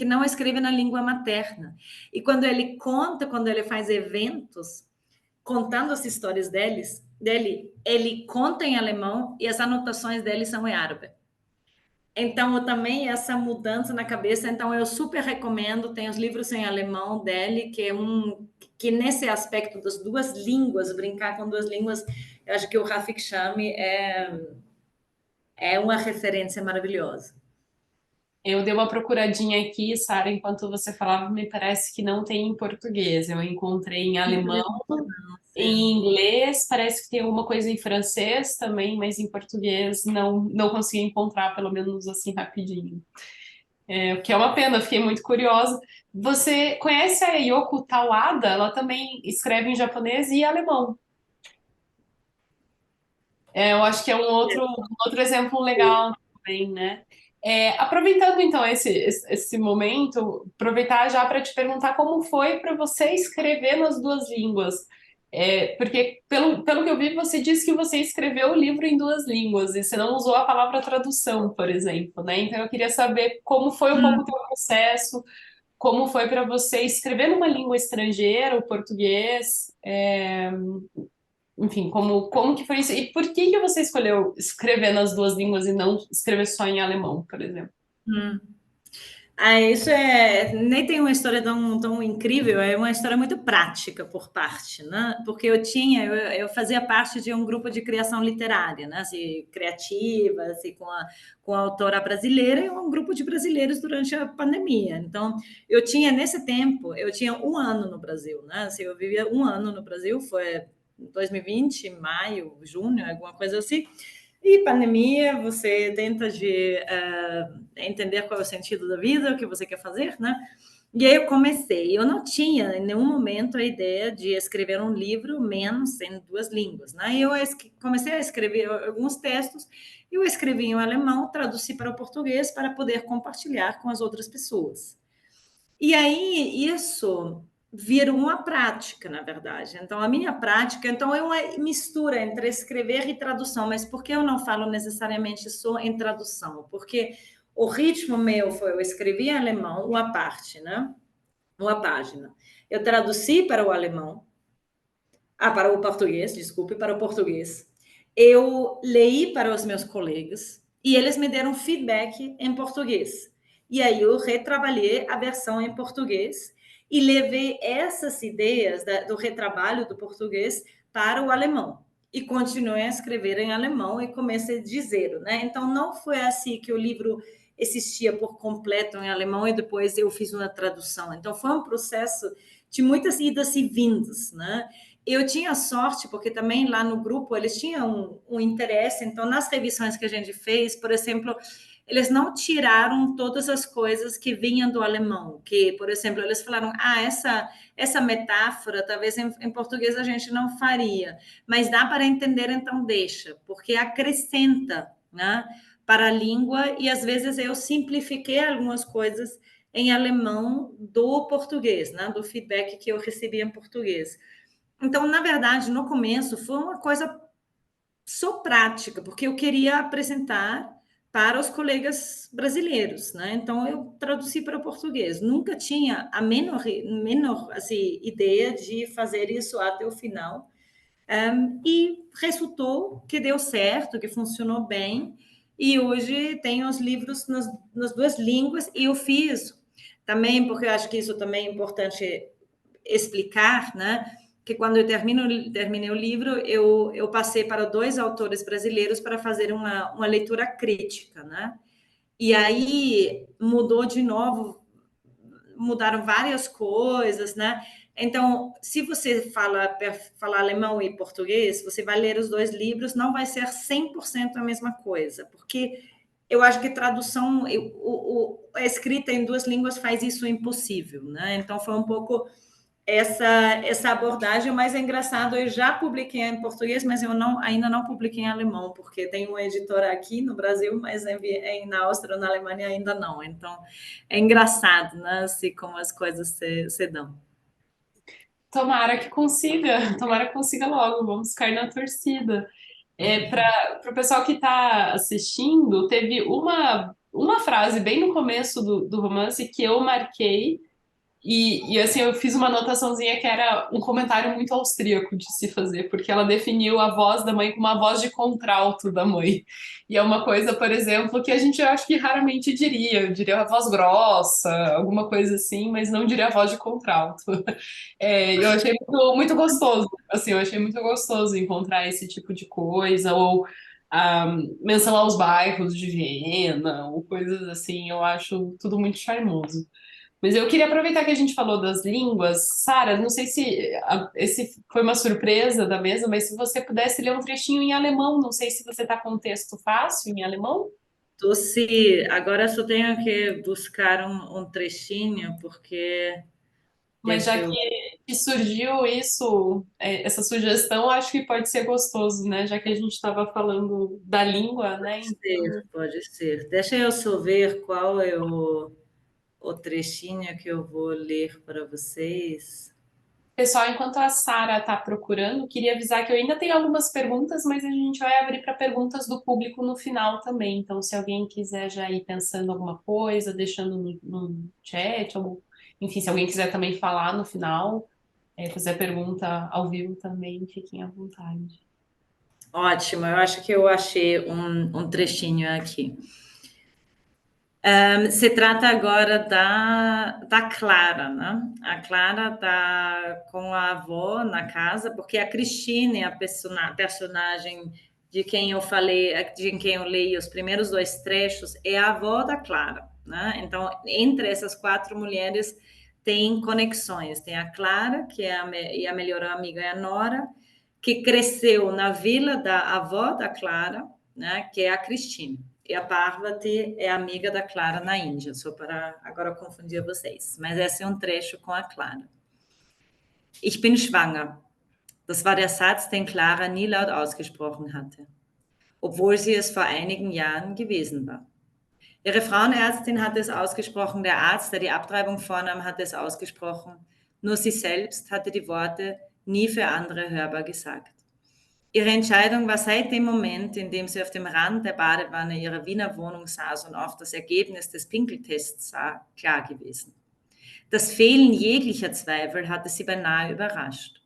não escreve na língua materna. E quando ele faz eventos contando as histórias dele, ele conta em alemão e as anotações dele são em árabe. Então, também essa mudança na cabeça, então eu super recomendo, tem os livros em alemão dele, que nesse aspecto das duas línguas, brincar com duas línguas, eu acho que o Rafik Chami é uma referência maravilhosa. Eu dei uma procuradinha aqui, Sara, enquanto você falava, me parece que não tem em português. Eu encontrei em alemão, em inglês, parece que tem alguma coisa em francês também, mas em português não consegui encontrar, pelo menos assim, rapidinho. O que é uma pena, eu fiquei muito curiosa. Você conhece a Yoko Tawada? Ela também escreve em japonês e alemão. Eu acho que é um outro exemplo legal também, né? Aproveitando então esse momento, aproveitar já para te perguntar como foi para você escrever nas duas línguas. Porque, pelo que eu vi, você disse que você escreveu o livro em duas línguas e você não usou a palavra tradução, por exemplo, né? Então eu queria saber como foi um pouco o teu processo, como foi para você escrever numa língua estrangeira, o português, enfim, como que foi isso? E por que que você escolheu escrever nas duas línguas e não escrever só em alemão, por exemplo? Hum. Isso nem tem uma história tão incrível, é uma história muito prática por parte, né? Porque eu fazia parte de um grupo de criação literária, né? Assim, criativa, assim, com a autora brasileira e um grupo de brasileiros durante a pandemia. Então, nesse tempo, eu tinha um ano no Brasil, né? Assim, eu vivia um ano no Brasil, foi 2020, maio, junho, alguma coisa assim. E pandemia, você tenta entender qual é o sentido da vida, o que você quer fazer, né? E aí eu comecei. Eu não tinha em nenhum momento a ideia de escrever um livro menos em duas línguas, né? Comecei a escrever alguns textos. Eu escrevi em alemão, traduzi para o português para poder compartilhar com as outras pessoas. E aí isso virou uma prática, na verdade. Então, a minha prática, então, é uma mistura entre escrever e tradução, mas por que eu não falo necessariamente só em tradução? Porque o ritmo meu foi, eu escrevi em alemão uma parte, né? Uma página. Eu traduzi para o alemão, para o português, desculpe, para o português. Eu leí para os meus colegas e eles me deram feedback em português. E aí eu retrabalhei a versão em português e levei essas ideias do retrabalho do português para o alemão. E continuei a escrever em alemão e comecei de zero, né? Então não foi assim que o livro existia por completo em alemão e depois eu fiz uma tradução. Então foi um processo de muitas idas e vindas, né? Eu tinha sorte, porque também lá no grupo eles tinham um interesse, então nas revisões que a gente fez, por exemplo, eles não tiraram todas as coisas que vinham do alemão, que, por exemplo, eles falaram, essa metáfora, talvez em português a gente não faria, mas dá para entender, então deixa, porque acrescenta, né, para a língua, e às vezes eu simplifiquei algumas coisas em alemão do português, né, do feedback que eu recebi em português. Então, na verdade, no começo foi uma coisa só prática, porque eu queria apresentar para os colegas brasileiros, né? Então eu traduzi para o português. Nunca tinha a menor assim, ideia de fazer isso até o final. E resultou que deu certo, que funcionou bem. E hoje tem os livros nas duas línguas. E eu fiz também, porque eu acho que isso também é importante explicar, né? Que quando eu terminei o livro, eu passei para dois autores brasileiros para fazer uma leitura crítica, né? E aí mudou de novo, mudaram várias coisas, né? Então, se você fala alemão e português, você vai ler os dois livros, não vai ser 100% a mesma coisa, porque eu acho que tradução, a escrita em duas línguas faz isso impossível, né? Então, foi um pouco essa abordagem, mas é engraçado, eu já publiquei em português, mas ainda não publiquei em alemão, porque tem uma editora aqui no Brasil, mas na Áustria, na Alemanha ainda não. Então, é engraçado, né? Assim, como as coisas se dão. Tomara que consiga logo, vamos ficar na torcida. Para o pessoal que está assistindo, teve uma frase bem no começo do romance que eu marquei, e assim, eu fiz uma anotaçãozinha que era um comentário muito austríaco de se fazer, porque ela definiu a voz da mãe como a voz de contralto da mãe. E é uma coisa, por exemplo, que a gente eu acho que raramente diria. Eu diria a voz grossa, alguma coisa assim, mas não diria a voz de contralto. Eu achei muito gostoso, assim, eu achei muito gostoso encontrar esse tipo de coisa, ou menção aos bairros de Viena, ou coisas assim, eu acho tudo muito charmoso. Mas eu queria aproveitar que a gente falou das línguas. Sara, não sei se esse foi uma surpresa da mesa, mas se você pudesse ler um trechinho em alemão, não sei se você está com texto fácil em alemão, Agora só tenho que buscar um trechinho, porque mas deixa já eu que surgiu isso, essa sugestão, acho que pode ser gostoso, né? Já que a gente estava falando da língua, né? Então, pode ser. Deixa eu só ver qual é o trechinho que eu vou ler para vocês. pessoal, enquanto a Sara está procurando, queria avisar que eu ainda tenho algumas perguntas, mas a gente vai abrir para perguntas do público no final também. Então, se alguém quiser já ir pensando alguma coisa, deixando no chat, ou, enfim, se alguém quiser também falar no final, fazer a pergunta ao vivo também, fiquem à vontade. Ótimo, eu acho que eu achei um trechinho aqui. Se trata agora da Clara, né? A Clara está com a avó na casa, porque a Cristine, a personagem de quem eu falei, de quem eu leio os primeiros 2 trechos, é a avó da Clara, né? Então, entre essas 4 mulheres tem conexões. Tem a Clara, que é a melhor amiga é a Nora, que cresceu na vila da avó da Clara, né? Que é a Cristine. E a Parvati é amiga da Clara na Índia, só para agora confundir vocês. Mas esse é um trecho com a Clara. Ich bin schwanger. Das war der Satz, den Clara nie laut ausgesprochen hatte, obwohl sie es vor einigen Jahren gewesen war. Ihre Frauenärztin hatte es ausgesprochen, der Arzt, der die Abtreibung vornahm, hatte es ausgesprochen. Nur sie selbst hatte die Worte nie für andere hörbar gesagt. Ihre Entscheidung war seit dem Moment, in dem sie auf dem Rand der Badewanne ihrer Wiener Wohnung saß und auf das Ergebnis des Pinkeltests sah, klar gewesen. Das Fehlen jeglicher Zweifel hatte sie beinahe überrascht.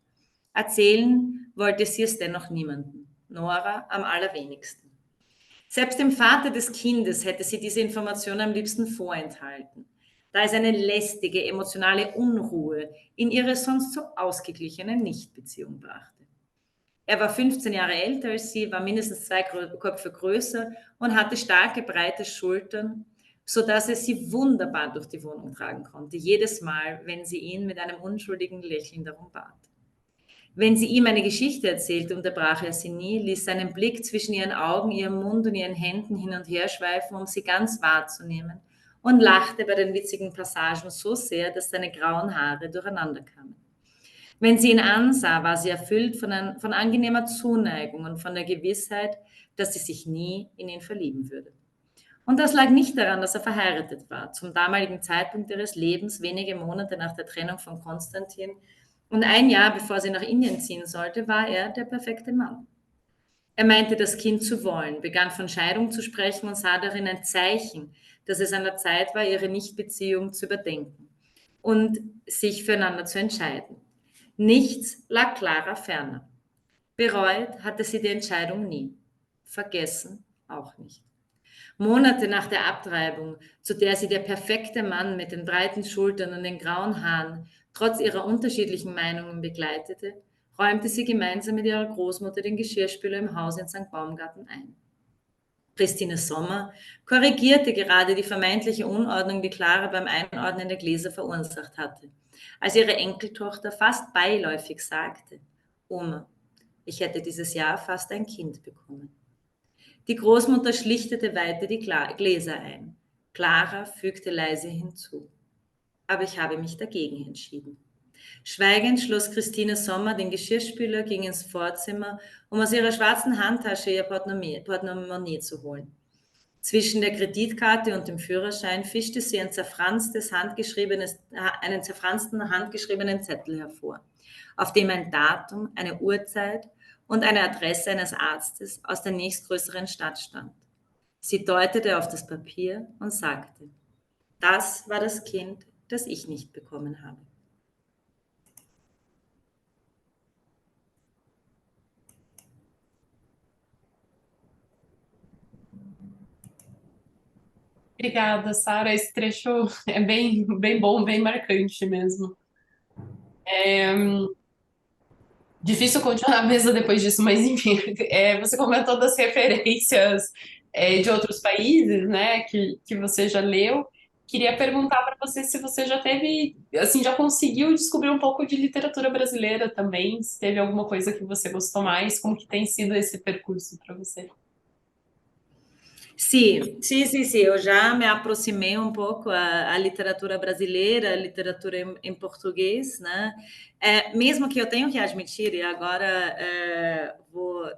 Erzählen wollte sie es dennoch niemandem, Nora am allerwenigsten. Selbst dem Vater des Kindes hätte sie diese Information am liebsten vorenthalten, da es eine lästige, emotionale Unruhe in ihre sonst so ausgeglichene Nichtbeziehung brachte. Er war 15 Jahre älter als sie, war mindestens 2 Köpfe größer und hatte starke, breite Schultern, sodass er sie wunderbar durch die Wohnung tragen konnte, jedes Mal, wenn sie ihn mit einem unschuldigen Lächeln darum bat. Wenn sie ihm eine Geschichte erzählte, unterbrach er sie nie, ließ seinen Blick zwischen ihren Augen, ihrem Mund und ihren Händen hin und her schweifen, um sie ganz wahrzunehmen, und lachte bei den witzigen Passagen so sehr, dass seine grauen Haare durcheinander kamen. Wenn sie ihn ansah, war sie erfüllt von angenehmer Zuneigung und von der Gewissheit, dass sie sich nie in ihn verlieben würde. Und das lag nicht daran, dass er verheiratet war. Zum damaligen Zeitpunkt ihres Lebens, wenige Monate nach der Trennung von Konstantin und 1 Jahr bevor sie nach Indien ziehen sollte, war er der perfekte Mann. Er meinte, das Kind zu wollen, begann von Scheidung zu sprechen und sah darin ein Zeichen, dass es an der Zeit war, ihre Nichtbeziehung zu überdenken und sich füreinander zu entscheiden. Nichts lag Clara ferner. Bereut hatte sie die Entscheidung nie. Vergessen auch nicht. Monate nach der Abtreibung, zu der sie der perfekte Mann mit den breiten Schultern und den grauen Haaren trotz ihrer unterschiedlichen Meinungen begleitete, räumte sie gemeinsam mit ihrer Großmutter den Geschirrspüler im Haus in St. Baumgarten ein. Christine Sommer korrigierte gerade die vermeintliche Unordnung, die Clara beim Einordnen der Gläser verursacht hatte, als ihre Enkeltochter fast beiläufig sagte: Oma, ich hätte dieses Jahr fast ein Kind bekommen. Die Großmutter schlichtete weiter die Gläser ein. Clara fügte leise hinzu: Aber ich habe mich dagegen entschieden. Schweigend schloss Christine Sommer den Geschirrspüler, ging ins Vorzimmer, um aus ihrer schwarzen Handtasche ihr Portemonnaie zu holen. Zwischen der Kreditkarte und dem Führerschein fischte sie einen zerfransten handgeschriebenen Zettel hervor, auf dem ein Datum, eine Uhrzeit und eine Adresse eines Arztes aus der nächstgrößeren Stadt stand. Sie deutete auf das Papier und sagte: Das war das Kind, das ich nicht bekommen habe. Obrigada, Sara. Esse trecho é bem, bem bom, bem marcante mesmo. Difícil continuar a mesa depois disso, mas enfim, você comentou das referências de outros países, né, que você já leu. Queria perguntar para você se você já teve, assim, já conseguiu descobrir um pouco de literatura brasileira também, se teve alguma coisa que você gostou mais, como que tem sido esse percurso para você? Sim, eu já me aproximei um pouco à literatura brasileira, à literatura em português, né? Mesmo que eu tenho que admitir, e agora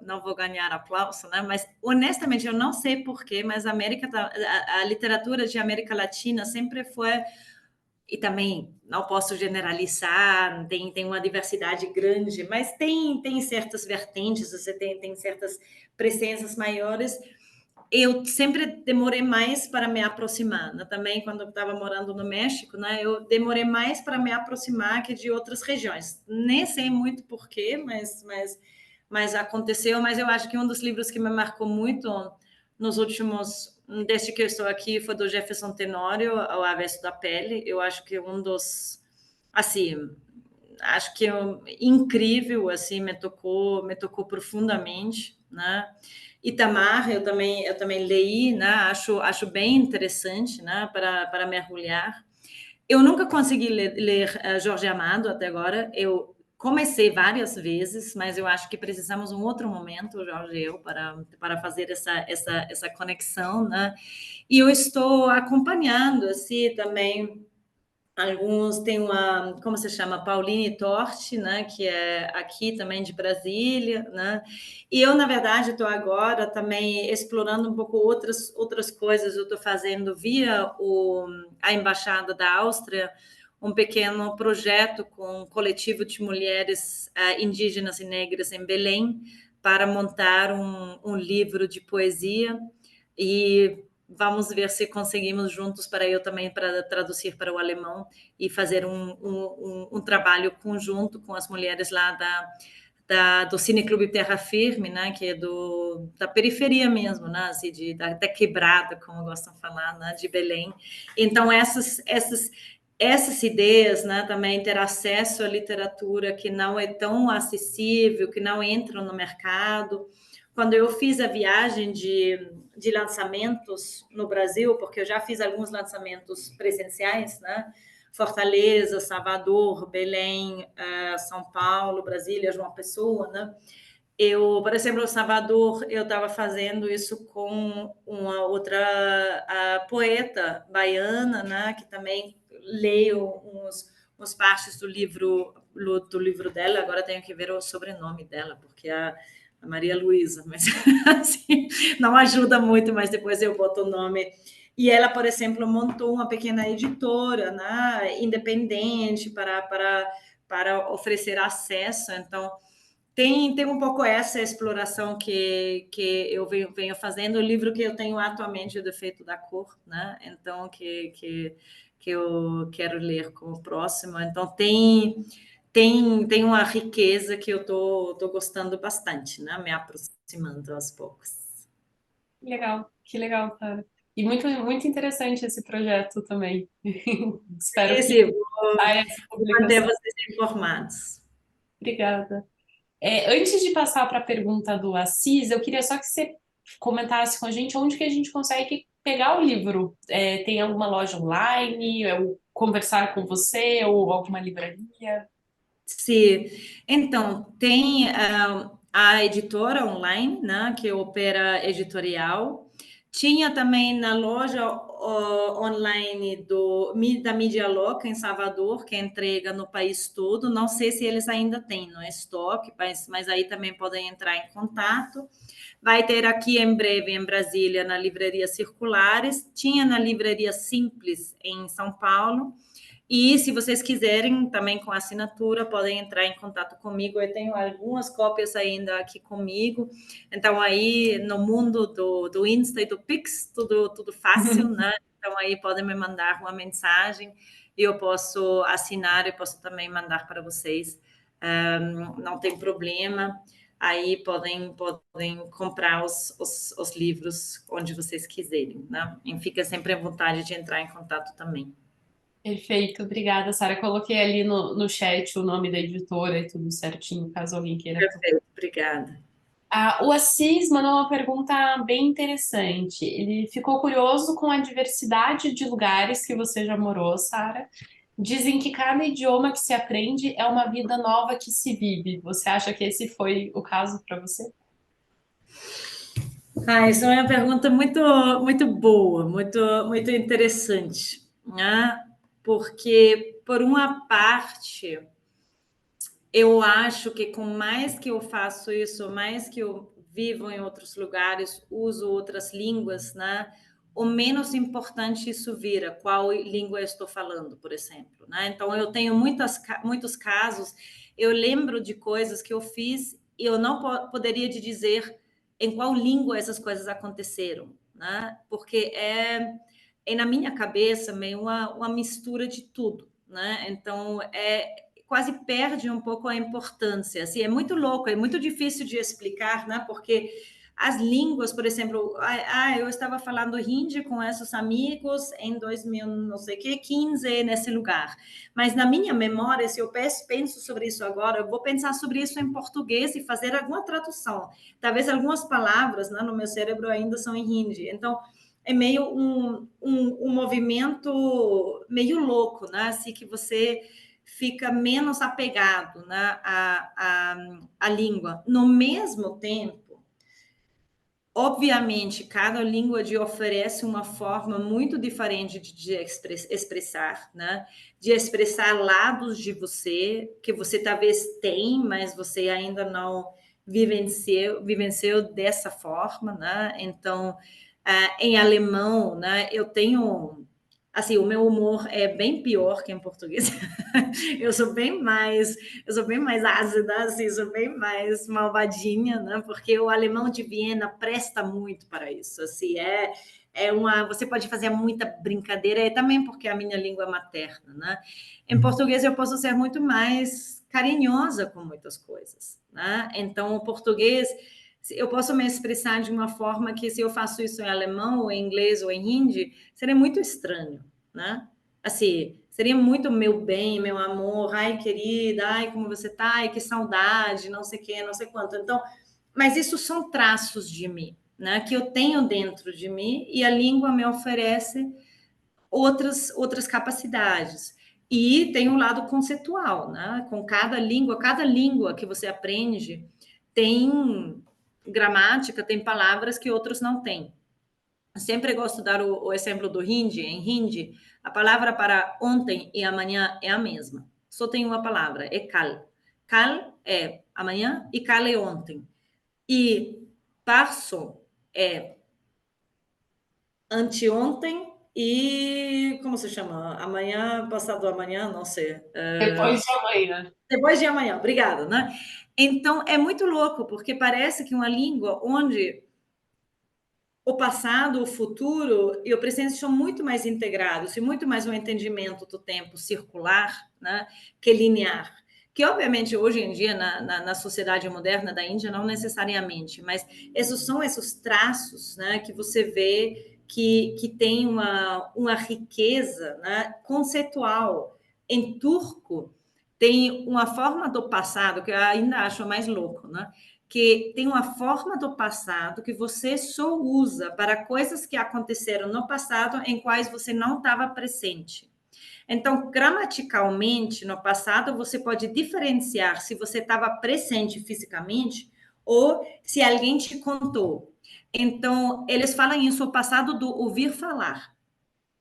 não vou ganhar aplauso, né? Mas honestamente eu não sei porquê, mas a literatura de América Latina sempre foi, e também não posso generalizar, tem uma diversidade grande, mas tem certas vertentes, você tem certas presenças maiores eu sempre demorei mais para me aproximar, né? Também quando eu estava morando no México, né? Eu demorei mais para me aproximar que de outras regiões. Nem sei muito porquê, mas aconteceu. Mas eu acho que um dos livros que me marcou muito nos últimos, desde que eu estou aqui, foi do Jefferson Tenório, O Avesso da Pele. Eu acho que um dos, assim, acho que incrível, assim, me tocou profundamente, né? Itamar, eu também leí, né? Acho bem interessante, né? Para mergulhar. Eu nunca consegui ler Jorge Amado até agora. Eu comecei várias vezes, mas eu acho que precisamos um outro momento, Jorge e eu, para fazer essa conexão, né? E eu estou acompanhando, assim, também alguns. Tem uma, como se chama? Pauline Torti, né? Que é aqui também de Brasília, né? E eu, na verdade, estou agora também explorando um pouco outras coisas. Eu estou fazendo via a Embaixada da Áustria um pequeno projeto com um coletivo de mulheres indígenas e negras em Belém para montar um livro de poesia e vamos ver se conseguimos juntos para eu também para traduzir para o alemão e fazer um trabalho conjunto com as mulheres lá do Cineclube Terra Firme, né, que é da periferia mesmo, né, assim, da quebrada, como gostam de falar, né, de Belém. Então, essas ideias, né, também ter acesso à literatura que não é tão acessível, que não entra no mercado. Quando eu fiz a viagem de lançamentos no Brasil, porque eu já fiz alguns lançamentos presenciais, né? Fortaleza, Salvador, Belém, São Paulo, Brasília, João Pessoa, né? Eu, por exemplo, em Salvador, eu estava fazendo isso com uma outra poeta baiana, né? Que também leio uns partes do livro dela. Agora tenho que ver o sobrenome dela, porque a Maria Luísa, mas assim, não ajuda muito, mas depois eu boto o nome. E ela, por exemplo, montou uma pequena editora, né, independente para oferecer acesso. Então, tem um pouco essa exploração que eu venho fazendo. O livro que eu tenho atualmente é O Defeito da Cor, né? Então, que eu quero ler como próximo. Então, tem uma riqueza que eu tô gostando bastante, né? Me aproximando aos poucos. Que legal, cara. E muito, muito interessante esse projeto também. Espero que Esse, vou saia essa manter publicação. vocês informados. Obrigada. Antes de passar para a pergunta do Assis, eu queria só que você comentasse com a gente onde que a gente consegue pegar o livro. Tem alguma loja online, ou conversar com você, ou alguma livraria? Sim, então tem a editora online, né, que opera editorial. Tinha também na loja online da Mídia Louca em Salvador, que entrega no país todo. Não sei se eles ainda têm no estoque, mas aí também podem entrar em contato. Vai ter aqui em breve em Brasília, na Livraria Circulares. Tinha na Livraria Simples em São Paulo. E se vocês quiserem, também com assinatura, podem entrar em contato comigo. Eu tenho algumas cópias ainda aqui comigo. Então, aí no mundo do Insta e do Pix, tudo fácil, né? Então, aí podem me mandar uma mensagem e eu posso assinar e posso também mandar para vocês. Não tem problema. Aí podem comprar os livros onde vocês quiserem, né? E fica sempre à vontade de entrar em contato também. Perfeito, obrigada, Sara. Coloquei ali no chat o nome da editora e tudo certinho, caso alguém queira. Perfeito, obrigada. O Assis mandou uma pergunta bem interessante. Ele ficou curioso com a diversidade de lugares que você já morou, Sara. Dizem que cada idioma que se aprende é uma vida nova que se vive. Você acha que esse foi o caso para você? Isso é uma pergunta muito boa, muito interessante, né? Porque, por uma parte, eu acho que com mais que eu faço isso, mais que eu vivo em outros lugares, uso outras línguas, né? O menos importante isso vira, qual língua eu estou falando, por exemplo, né? Então, eu tenho muitos casos, eu lembro de coisas que eu fiz e eu não poderia te dizer em qual língua essas coisas aconteceram. né? Porque na minha cabeça meio uma mistura de tudo, né? Então, quase perde um pouco a importância. Assim, é muito louco, é muito difícil de explicar, né? Porque as línguas, por exemplo, eu estava falando hindi com esses amigos em 2000, não sei o que, 15 nesse lugar. Mas na minha memória, se eu penso sobre isso agora, eu vou pensar sobre isso em português e fazer alguma tradução. Talvez algumas palavras, né, no meu cérebro ainda são em hindi. Então, é meio um movimento meio louco, né? Assim, que você fica menos apegado, né, à língua. No mesmo tempo, obviamente, cada língua te oferece uma forma muito diferente de expressar, né? De expressar lados de você que você talvez tem, mas você ainda não vivenciou dessa forma, né? Então, em alemão, né? Eu tenho, assim, o meu humor é bem pior que em português. Eu sou bem mais ácida, assim, sou bem mais malvadinha, né? Porque o alemão de Viena presta muito para isso. Assim, você pode fazer muita brincadeira, e também porque é a minha língua materna, né? Em português eu posso ser muito mais carinhosa com muitas coisas, né? Então, o português eu posso me expressar de uma forma que, se eu faço isso em alemão, ou em inglês, ou em hindi, seria muito estranho, né? Assim, seria muito meu bem, meu amor, ai, querida, ai, como você tá, ai, que saudade, não sei o que, não sei quanto. Então, mas isso são traços de mim, né? Que eu tenho dentro de mim e a língua me oferece outras capacidades. E tem um lado conceitual, né? Com cada língua que você aprende tem gramática, tem palavras que outros não têm. Eu sempre gosto de dar o exemplo do hindi. Em hindi, a palavra para ontem e amanhã é a mesma. Só tem uma palavra, é kal. Kal é amanhã e kal é ontem. E parso é anteontem e como se chama? Amanhã, passado amanhã, não sei. Depois de amanhã. Depois de amanhã, obrigada, né? Então, é muito louco, porque parece que uma língua onde o passado, o futuro e o presente são muito mais integrados e muito mais um entendimento do tempo circular, né, que linear. Que, obviamente, hoje em dia, na sociedade moderna da Índia, não necessariamente, mas esses traços, né, que você vê que tem uma riqueza, né, conceitual. Em turco, tem uma forma do passado que eu ainda acho mais louco, né? Que tem uma forma do passado que você só usa para coisas que aconteceram no passado em quais você não estava presente. Então, gramaticalmente, no passado, você pode diferenciar se você estava presente fisicamente ou se alguém te contou. Então, eles falam isso, o passado do ouvir falar.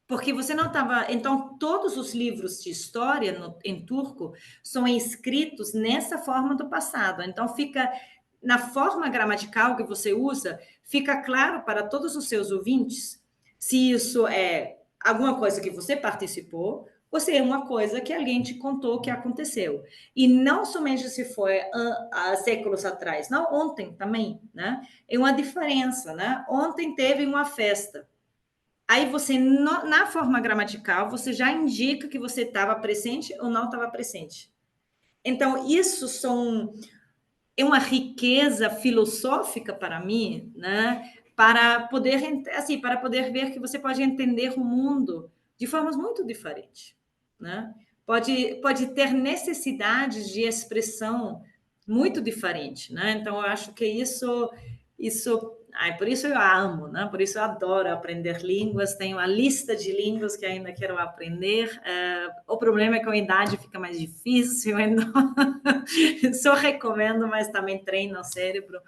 Porque você não estava. Então, todos os livros de história em turco são escritos nessa forma do passado. Então, fica na forma gramatical que você usa, fica claro para todos os seus ouvintes se isso é alguma coisa que você participou ou se é uma coisa que alguém te contou que aconteceu. E não somente se foi há séculos atrás, não, ontem também, né? É uma diferença, né? Ontem teve uma festa. Aí você, na forma gramatical, você já indica que você estava presente ou não estava presente. Então, isso é uma riqueza filosófica para mim, né? Para poder, assim, para poder ver que você pode entender o mundo de formas muito diferentes, né? Pode ter necessidades de expressão muito diferentes, né? Então, eu acho que por isso eu amo, né? Por isso eu adoro aprender línguas. Tenho uma lista de línguas que ainda quero aprender. O problema é que com a idade fica mais difícil, então só recomendo, mas também treina o cérebro.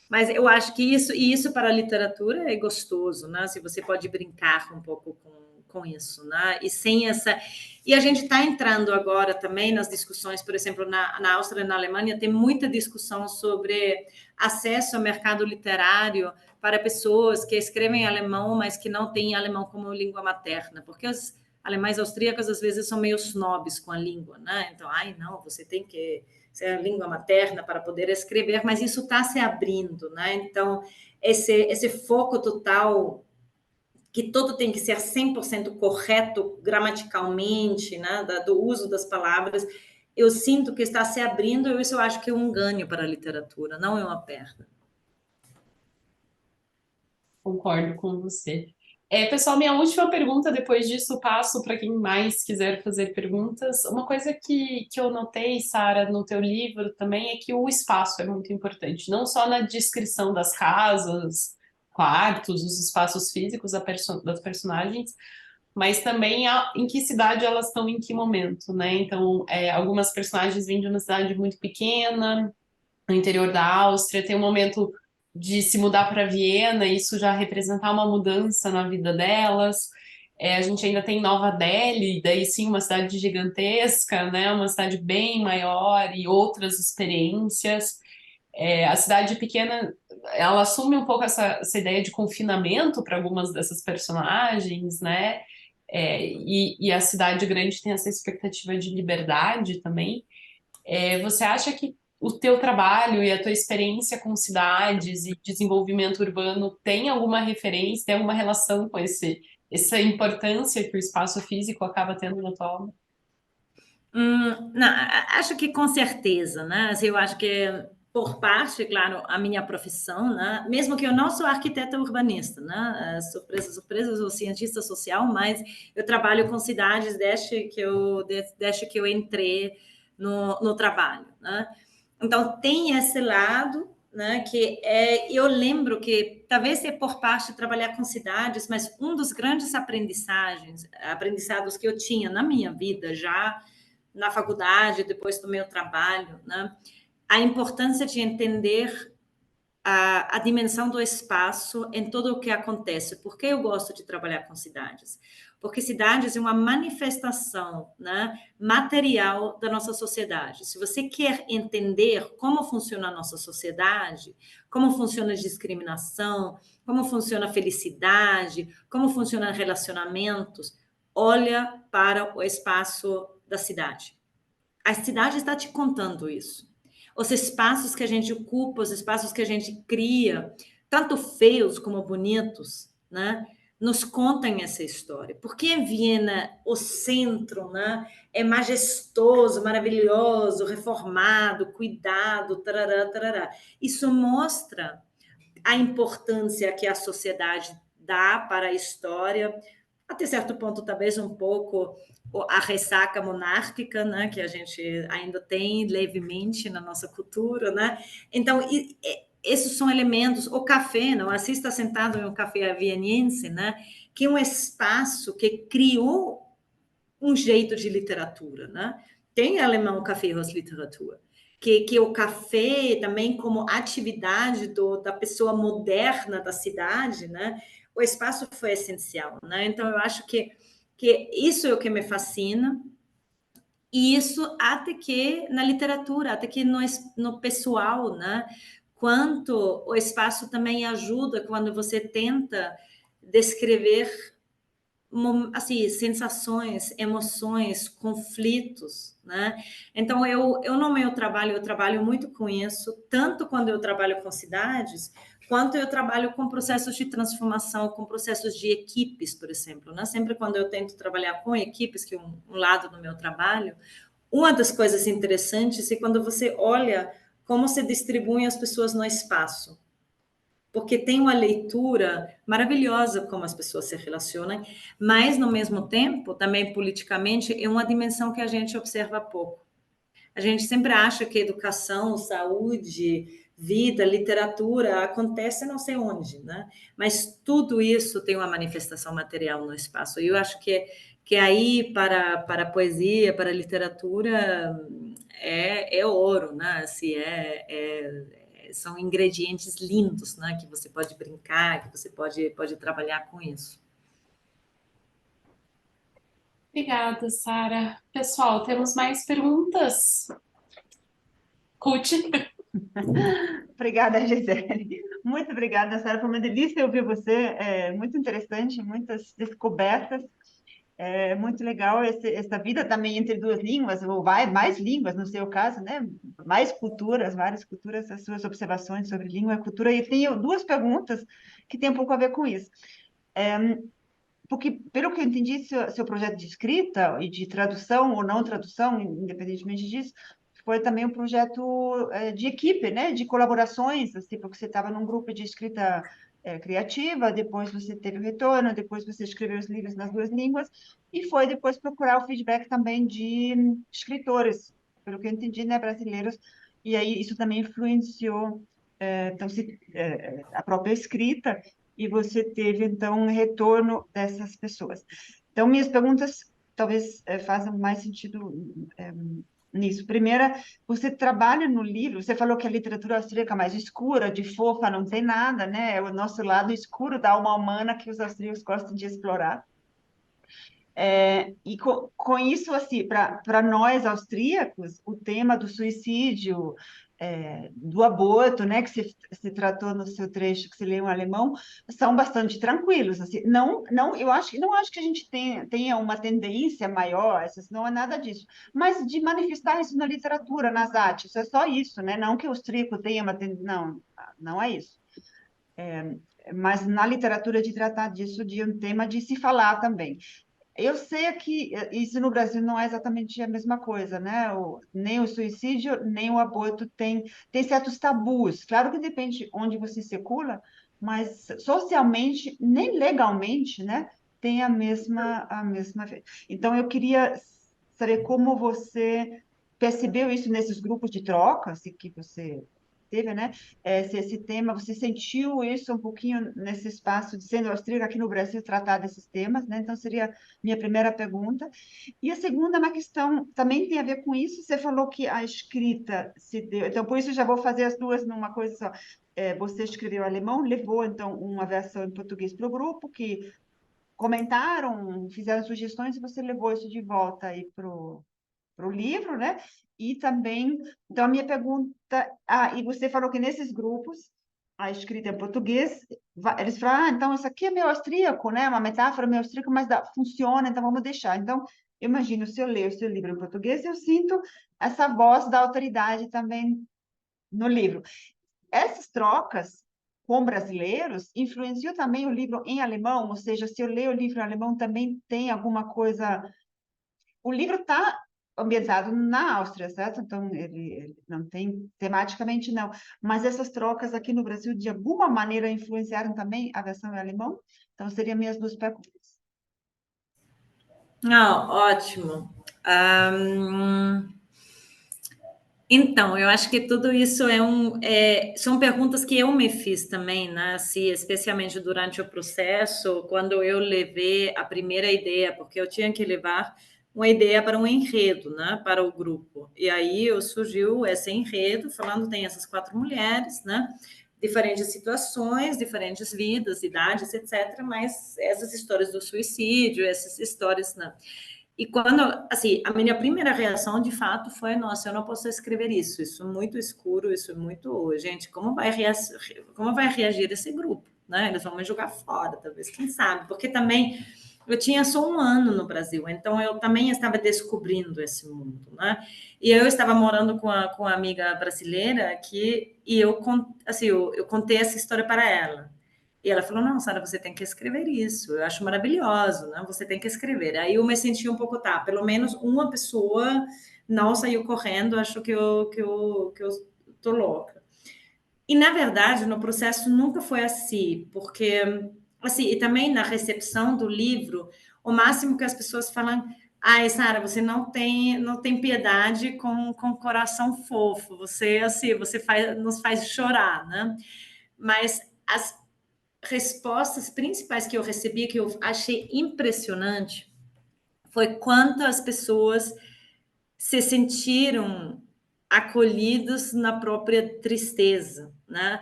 Mas eu acho que isso para a literatura é gostoso, né? Se você pode brincar um pouco com isso, né? E sem essa. E a gente está entrando agora também nas discussões, por exemplo, na Áustria e na Alemanha, tem muita discussão sobre acesso ao mercado literário para pessoas que escrevem alemão, mas que não têm alemão como língua materna, porque Alemães austríacos, às vezes, são meio snobs com a língua, né? Então, ai, não, você tem que ser a língua materna para poder escrever, mas isso está se abrindo, né? Então, esse foco total que tudo tem que ser 100% correto gramaticalmente, né, do uso das palavras, eu sinto que está se abrindo, e isso eu acho que é um ganho para a literatura, não é uma perda. Concordo com você. Pessoal, minha última pergunta, depois disso passo para quem mais quiser fazer perguntas. Uma coisa que eu notei, Sara, no teu livro também, é que o espaço é muito importante, não só na descrição das casas, quartos, os espaços físicos das personagens, mas também em que cidade elas estão, em que momento, né? Então, algumas personagens vêm de uma cidade muito pequena, no interior da Áustria, tem um momento de se mudar para Viena, isso já representar uma mudança na vida delas. A gente ainda tem Nova Delhi, daí sim uma cidade gigantesca, né? Uma cidade bem maior e outras experiências. A cidade pequena, ela assume um pouco essa ideia de confinamento para algumas dessas personagens, né? E a cidade grande tem essa expectativa de liberdade também. Você acha que o teu trabalho e a tua experiência com cidades e desenvolvimento urbano tem alguma referência, tem alguma relação com essa importância que o espaço físico acaba tendo na tua obra? Não, acho que com certeza, né? Assim, eu acho que por parte, claro, a minha profissão, né? Mesmo que eu não sou arquiteta urbanista, né? Surpresa, surpresa, eu sou cientista social, mas eu trabalho com cidades desde que eu entrei no trabalho, né? Então tem esse lado, né? Que eu lembro que talvez é por parte de trabalhar com cidades, mas um dos grandes aprendizados que eu tinha na minha vida já na faculdade, depois do meu trabalho, né? A importância de entender a dimensão do espaço em tudo o que acontece. Por que eu gosto de trabalhar com cidades? Porque cidades é uma manifestação, né, material da nossa sociedade. Se você quer entender como funciona a nossa sociedade, como funciona a discriminação, como funciona a felicidade, como funcionam relacionamentos, olha para o espaço da cidade. A cidade está te contando isso. Os espaços que a gente ocupa, os espaços que a gente cria, tanto feios como bonitos, né, nos contam essa história. Por que em Viena, o centro, né, é majestoso, maravilhoso, reformado, cuidado, tarará, tarará. Isso mostra a importância que a sociedade dá para a história, até certo ponto, talvez um pouco a ressaca monárquica, né, que a gente ainda tem levemente na nossa cultura, né? Então, esses são elementos. O café, não? Assim está sentado em um café vieniense, né? Que é um espaço que criou um jeito de literatura, né? Tem em alemão o Kaffeehausliteratur, que o café também como atividade da pessoa moderna da cidade, né? O espaço foi essencial, né? Então eu acho que isso é o que me fascina, e isso até que na literatura, até que no pessoal, né? Quanto o espaço também ajuda quando você tenta descrever assim, sensações, emoções, conflitos, né? Então, eu no meu trabalho, eu trabalho muito com isso, tanto quando eu trabalho com cidades, quanto eu trabalho com processos de transformação, com processos de equipes, por exemplo, né? Sempre quando eu tento trabalhar com equipes, que é um lado do meu trabalho, uma das coisas interessantes é quando você olha como se distribuem as pessoas no espaço, porque tem uma leitura maravilhosa como as pessoas se relacionam, mas, no mesmo tempo, também politicamente, é uma dimensão que a gente observa pouco. A gente sempre acha que educação, saúde, vida, literatura acontece não sei onde, né? Mas tudo isso tem uma manifestação material no espaço. E eu acho que aí, para a poesia, para a literatura, é ouro, né? Assim, são ingredientes lindos, né? Que você pode brincar, que você pode trabalhar com isso. Obrigada, Sara. Pessoal, temos mais perguntas? Ruth? Obrigada, Gisele. Muito obrigada, Sara. Foi uma delícia ouvir você. É muito interessante, muitas descobertas. É muito legal essa vida também entre duas línguas, ou mais línguas, no seu caso, né? Mais culturas, várias culturas, as suas observações sobre língua e cultura. E tenho duas perguntas que têm um pouco a ver com isso. Porque, pelo que eu entendi, seu projeto de escrita e de tradução ou não tradução, independentemente disso, foi também um projeto de equipe, né? De colaborações, assim, porque você estava num grupo de escrita criativa, depois você teve o retorno, depois você escreveu os livros nas duas línguas, e foi depois procurar o feedback também de escritores, pelo que eu entendi, né? Brasileiros, e aí isso também influenciou então, a própria escrita, e você teve, então, um retorno dessas pessoas. Então, minhas perguntas talvez façam mais sentido nisso. Primeira, você trabalha no livro, você falou que a literatura austríaca é mais escura, de fofa, não tem nada, né? É o nosso lado escuro da alma humana que os austríacos gostam de explorar. E com isso, assim, para nós austríacos, o tema do suicídio, do aborto, né, que se tratou no seu trecho que você leu em alemão, são bastante tranquilos. Assim, não acho que a gente tenha uma tendência maior, não é nada disso, mas de manifestar isso na literatura, nas artes, é só isso, né? Não que o austríaco tenha uma tendência, não é isso. Mas na literatura de tratar disso, de um tema de se falar também. Eu sei que isso no Brasil não é exatamente a mesma coisa, né? Nem o suicídio, nem o aborto tem certos tabus. Claro que depende onde você circula, mas socialmente, nem legalmente, né? Tem a mesma. Então, eu queria saber como você percebeu isso nesses grupos de troca, assim, que você teve, né? Se esse tema, você sentiu isso um pouquinho nesse espaço de sendo austríaca aqui no Brasil, tratar desses temas, né? Então, seria minha primeira pergunta. E a segunda é uma questão, também tem a ver com isso, você falou que a escrita se deu, então por isso eu já vou fazer as duas numa coisa só. Você escreveu alemão, levou então uma versão em português para o grupo, que comentaram, fizeram sugestões, e você levou isso de volta aí para o livro, né? E também, então a minha pergunta, e você falou que nesses grupos, a escrita em português, eles falam, então isso aqui é meio austríaco, né? Uma metáfora meio austríaca, mas funciona, então vamos deixar. Então, eu imagino, se eu ler o seu livro em português, eu sinto essa voz da autoridade também no livro. Essas trocas com brasileiros influenciam também o livro em alemão, ou seja, se eu ler o livro em alemão, também tem alguma coisa. O livro está ambientado na Áustria, certo? Então, ele não tem, tematicamente não. Mas essas trocas aqui no Brasil, de alguma maneira, influenciaram também a versão em alemão? Então, seriam minhas duas perguntas. Ah, ótimo. Ahn, Então, eu acho que tudo isso são perguntas que eu me fiz também, né? Assim, especialmente durante o processo, quando eu levei a primeira ideia, porque eu tinha que levar uma ideia para um enredo, né? Para o grupo. E aí surgiu esse enredo, falando tem essas 4 mulheres, né? Diferentes situações, diferentes vidas, idades, etc. Mas essas histórias do suicídio, essas histórias, né? E quando, assim, a minha primeira reação, de fato, foi, nossa, eu não posso escrever isso é muito escuro, isso é muito... Gente, como vai reagir esse grupo? Né? Eles vão me jogar fora, talvez, quem sabe? Porque também eu tinha só 1 ano no Brasil, então eu também estava descobrindo esse mundo, né? E eu estava morando com uma amiga brasileira e eu contei essa história para ela. E ela falou, não, Sara, você tem que escrever isso. Eu acho maravilhoso, né? Você tem que escrever. Aí eu me senti um pouco, tá, pelo menos uma pessoa não saiu correndo, acho que eu tô louca. E, na verdade, no processo nunca foi assim, porque, assim, e também na recepção do livro, o máximo que as pessoas falam, ai, Sara, você não tem piedade com coração fofo, você, assim, nos faz chorar, né? Mas as respostas principais que eu recebi, que eu achei impressionante, foi quantas pessoas se sentiram acolhidos na própria tristeza, né?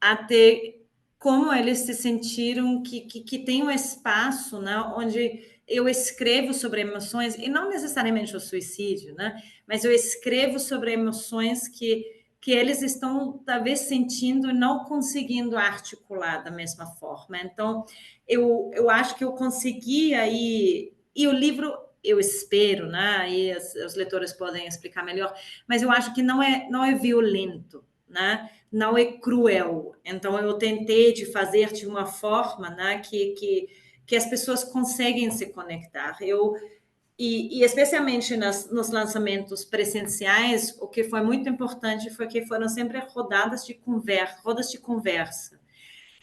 Até como eles se sentiram que tem um espaço, né, onde eu escrevo sobre emoções, e não necessariamente o suicídio, né? Mas eu escrevo sobre emoções que eles estão talvez sentindo e não conseguindo articular da mesma forma. Então, eu acho que eu consegui aí E o livro, eu espero, né? E os leitores podem explicar melhor, mas eu acho que não é violento, né? Não é cruel. Então, eu tentei de fazer de uma forma, né, que as pessoas conseguem se conectar. E especialmente nos lançamentos presenciais, o que foi muito importante foi que foram sempre rodas de conversa.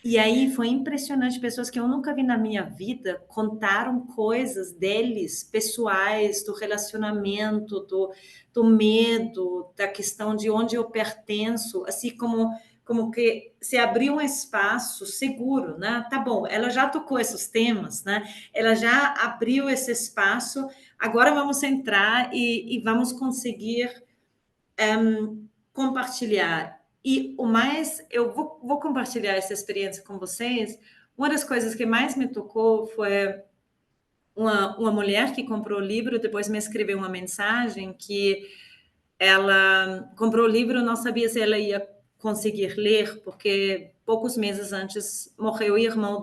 E aí foi impressionante, pessoas que eu nunca vi na minha vida contaram coisas deles, pessoais, do relacionamento, do medo, da questão de onde eu pertenço, assim como que se abriu um espaço seguro, né? Tá bom, ela já tocou esses temas, né? Ela já abriu esse espaço, agora vamos entrar e vamos conseguir compartilhar. E o mais, eu vou compartilhar essa experiência com vocês. Uma das coisas que mais me tocou foi uma mulher que comprou o livro, depois me escreveu uma mensagem que ela comprou o livro, não sabia se ela ia conseguir ler, porque poucos meses antes morreu o irmão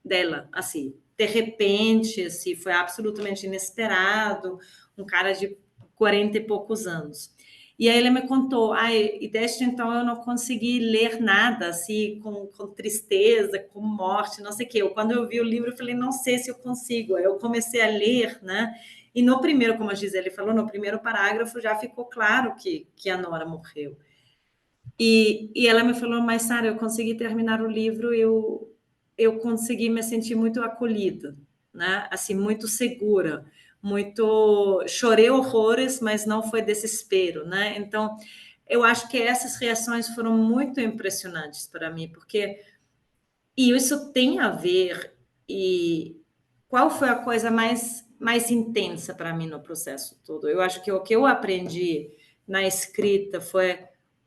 dela, assim, de repente, assim, foi absolutamente inesperado, um cara de 40 e poucos anos. E aí ele me contou, e desde então eu não consegui ler nada, assim, com tristeza, com morte, não sei o quê. Quando eu vi o livro, eu falei, não sei se eu consigo. Aí eu comecei a ler, né? E no primeiro, como a Gisele falou, no primeiro parágrafo já ficou claro que a Nora morreu. E ela me falou, mas Sara, eu consegui terminar o livro, eu consegui me sentir muito acolhida, né? Assim, muito segura, muito chorei horrores, mas não foi desespero, né? Então, eu acho que essas reações foram muito impressionantes para mim, porque e isso tem a ver e qual foi a coisa mais intensa para mim no processo todo? Eu acho que o que eu aprendi na escrita foi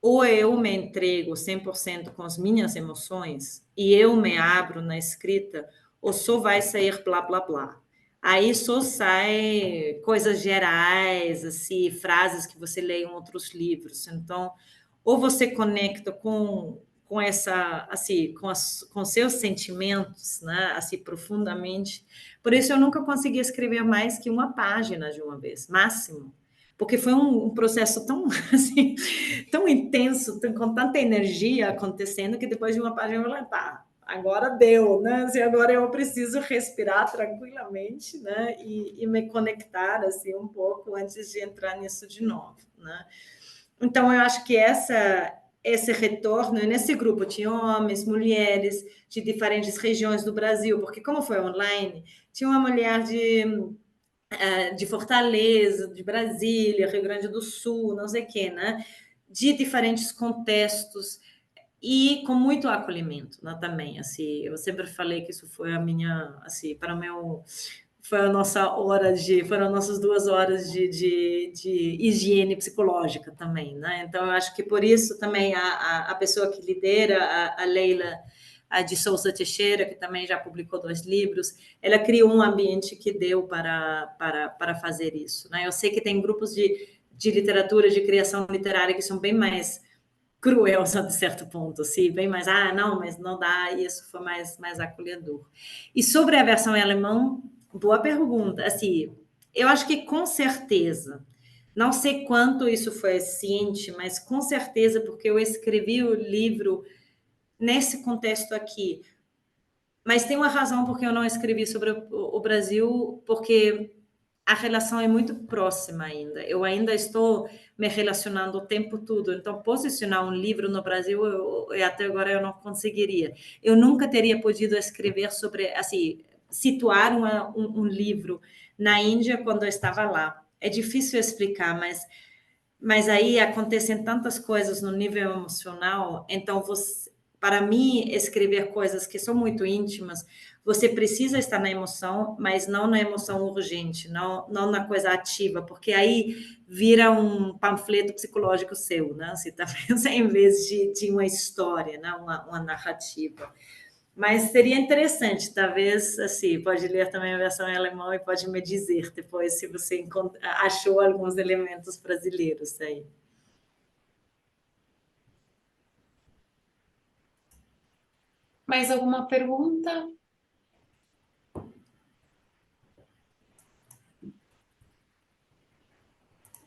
ou eu me entrego 100% com as minhas emoções e eu me abro na escrita, ou só vai sair blá blá blá. Aí só sai coisas gerais, assim, frases que você lê em outros livros. Então, ou você conecta com essa, assim, com seus sentimentos, né, assim, profundamente. Por isso eu nunca consegui escrever mais que uma página de uma vez, máximo, porque foi um processo tão, assim, tão intenso, com tanta energia acontecendo, que depois de uma página eu falei, tá, agora deu, né? Assim, agora eu preciso respirar tranquilamente, né? E me conectar assim um pouco antes de entrar nisso de novo, né? Então, eu acho que esse retorno, nesse grupo tinha homens, mulheres de diferentes regiões do Brasil, porque como foi online, tinha uma mulher de Fortaleza, de Brasília, Rio Grande do Sul, não sei o quê, né? De diferentes contextos e com muito acolhimento, né, também, assim, eu sempre falei que isso foi a minha, assim, para o meu foi a nossa hora foram nossas 2 horas de higiene psicológica também, né? Então, eu acho que por isso também a pessoa que lidera, a Leila de Souza Teixeira, que também já publicou 2 livros, ela criou um ambiente que deu para fazer isso, né? Eu sei que tem grupos de literatura, de criação literária que são bem mais cruel, de certo ponto, assim, bem mais, não, mas não dá, e isso foi mais acolhedor. E sobre a versão em alemão, boa pergunta, assim, eu acho que com certeza, não sei quanto isso foi ciente, mas com certeza, porque eu escrevi o livro nesse contexto aqui, mas tem uma razão porque eu não escrevi sobre o Brasil, porque a relação é muito próxima ainda. Eu ainda estou me relacionando o tempo todo. Então, posicionar um livro no Brasil, até agora eu não conseguiria. Eu nunca teria podido escrever sobre, assim, situar um livro na Índia quando eu estava lá. É difícil explicar, mas aí acontecem tantas coisas no nível emocional. Então, para mim, escrever coisas que são muito íntimas, você precisa estar na emoção, mas não na emoção urgente, não na coisa ativa, porque aí vira um panfleto psicológico seu, né? Você está pensando em vez de uma história, né? Uma narrativa. Mas seria interessante, talvez, assim, pode ler também a versão em alemão e pode me dizer depois se você achou alguns elementos brasileiros aí. Mais alguma pergunta?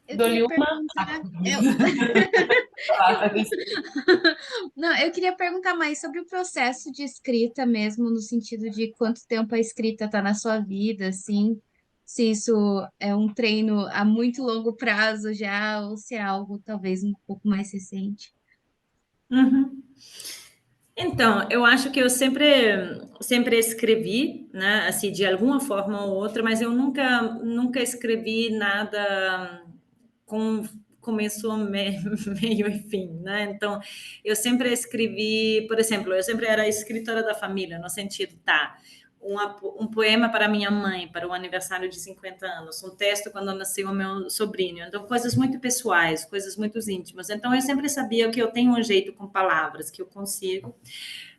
Eu Dou-lhe queria uma. perguntar. Ah, tá. Não, eu queria perguntar mais sobre o processo de escrita mesmo, no sentido de quanto tempo a escrita está na sua vida, assim, se isso é um treino a muito longo prazo já, ou se é algo talvez um pouco mais recente. Uhum. Então, eu acho que eu sempre escrevi, né, assim, de alguma forma ou outra, mas eu nunca escrevi nada com começo, meio e fim, né? Então, eu sempre escrevi, por exemplo, eu sempre era escritora da família, no sentido, tá, um poema para minha mãe, para o aniversário de 50 anos, um texto quando nasceu o meu sobrinho. Então, coisas muito pessoais, coisas muito íntimas. Então, eu sempre sabia que eu tenho um jeito com palavras, que eu consigo.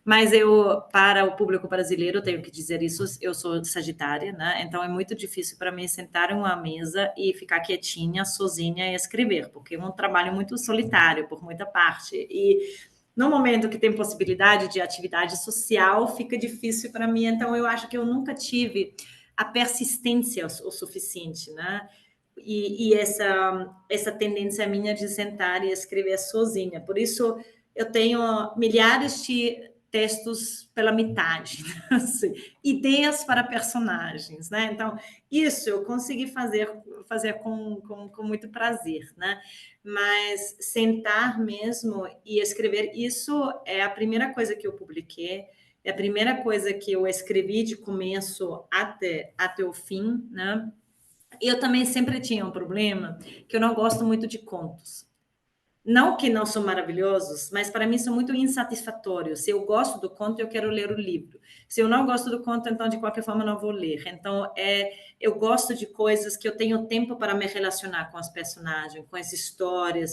Mas eu, para o público brasileiro, tenho que dizer isso, eu sou sagitária, né? Então é muito difícil para mim sentar em uma mesa e ficar quietinha, sozinha e escrever, porque é um trabalho muito solitário, por muita parte. E no momento que tem possibilidade de atividade social, fica difícil para mim. Então eu acho que eu nunca tive a persistência o suficiente, né? E essa tendência minha de sentar e escrever sozinha. Por isso eu tenho milhares de textos pela metade, assim, ideias para personagens, né? Então, isso eu consegui fazer com muito prazer, né? Mas sentar mesmo e escrever, isso é a primeira coisa que eu publiquei, é a primeira coisa que eu escrevi de começo até o fim, né? E eu também sempre tinha um problema, que eu não gosto muito de contos. Não que não são maravilhosos, mas para mim são muito insatisfatórios. Se eu gosto do conto, eu quero ler o livro. Se eu não gosto do conto, então de qualquer forma não vou ler. Então eu gosto de coisas que eu tenho tempo para me relacionar com os personagens, com as histórias.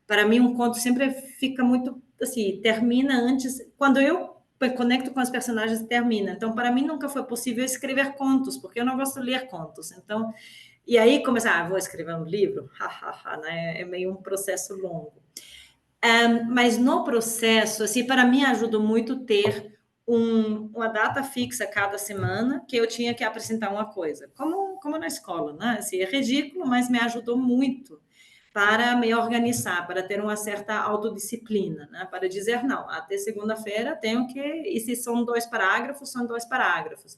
Para mim um conto sempre fica muito assim, termina antes. Quando eu me conecto com os personagens, termina. Então para mim nunca foi possível escrever contos, porque eu não gosto de ler contos. Então e aí começar, vou escrever um livro, né? É meio um processo longo. Mas no processo, assim, para mim ajudou muito ter uma data fixa cada semana que eu tinha que apresentar uma coisa, como na escola, né? Assim, é ridículo, mas me ajudou muito para me organizar, para ter uma certa autodisciplina, né? Para dizer, não, até segunda-feira tenho que, e se são 2 parágrafos, são 2 parágrafos.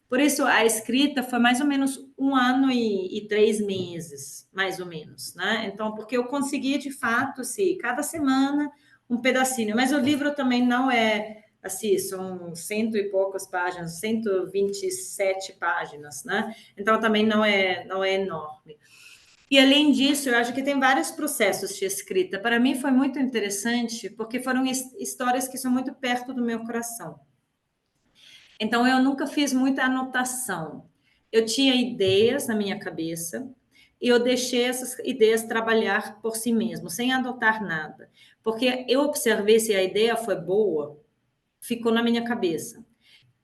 Por isso, a escrita foi mais ou menos 1 ano e 3 meses, mais ou menos, né? Então, porque eu consegui, de fato, assim, cada semana um pedacinho. Mas o livro também não é, assim, são 100 e poucas páginas, 127 páginas, né? Então, também não é enorme. E, além disso, eu acho que tem vários processos de escrita. Para mim, foi muito interessante, porque foram histórias que são muito perto do meu coração. Então, eu nunca fiz muita anotação. Eu tinha ideias na minha cabeça e eu deixei essas ideias trabalhar por si mesmo, sem anotar nada. Porque eu observei se a ideia foi boa, ficou na minha cabeça.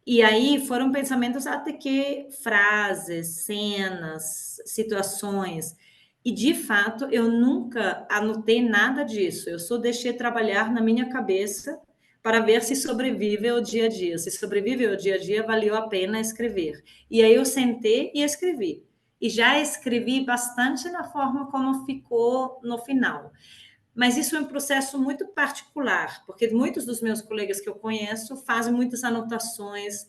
E aí foram pensamentos até que frases, cenas, situações. E de fato, eu nunca anotei nada disso. Eu só deixei trabalhar na minha cabeça para ver se sobrevive ao dia a dia. Se sobrevive ao dia a dia, valeu a pena escrever. E aí eu sentei e escrevi. E já escrevi bastante na forma como ficou no final. Mas isso é um processo muito particular, porque muitos dos meus colegas que eu conheço fazem muitas anotações.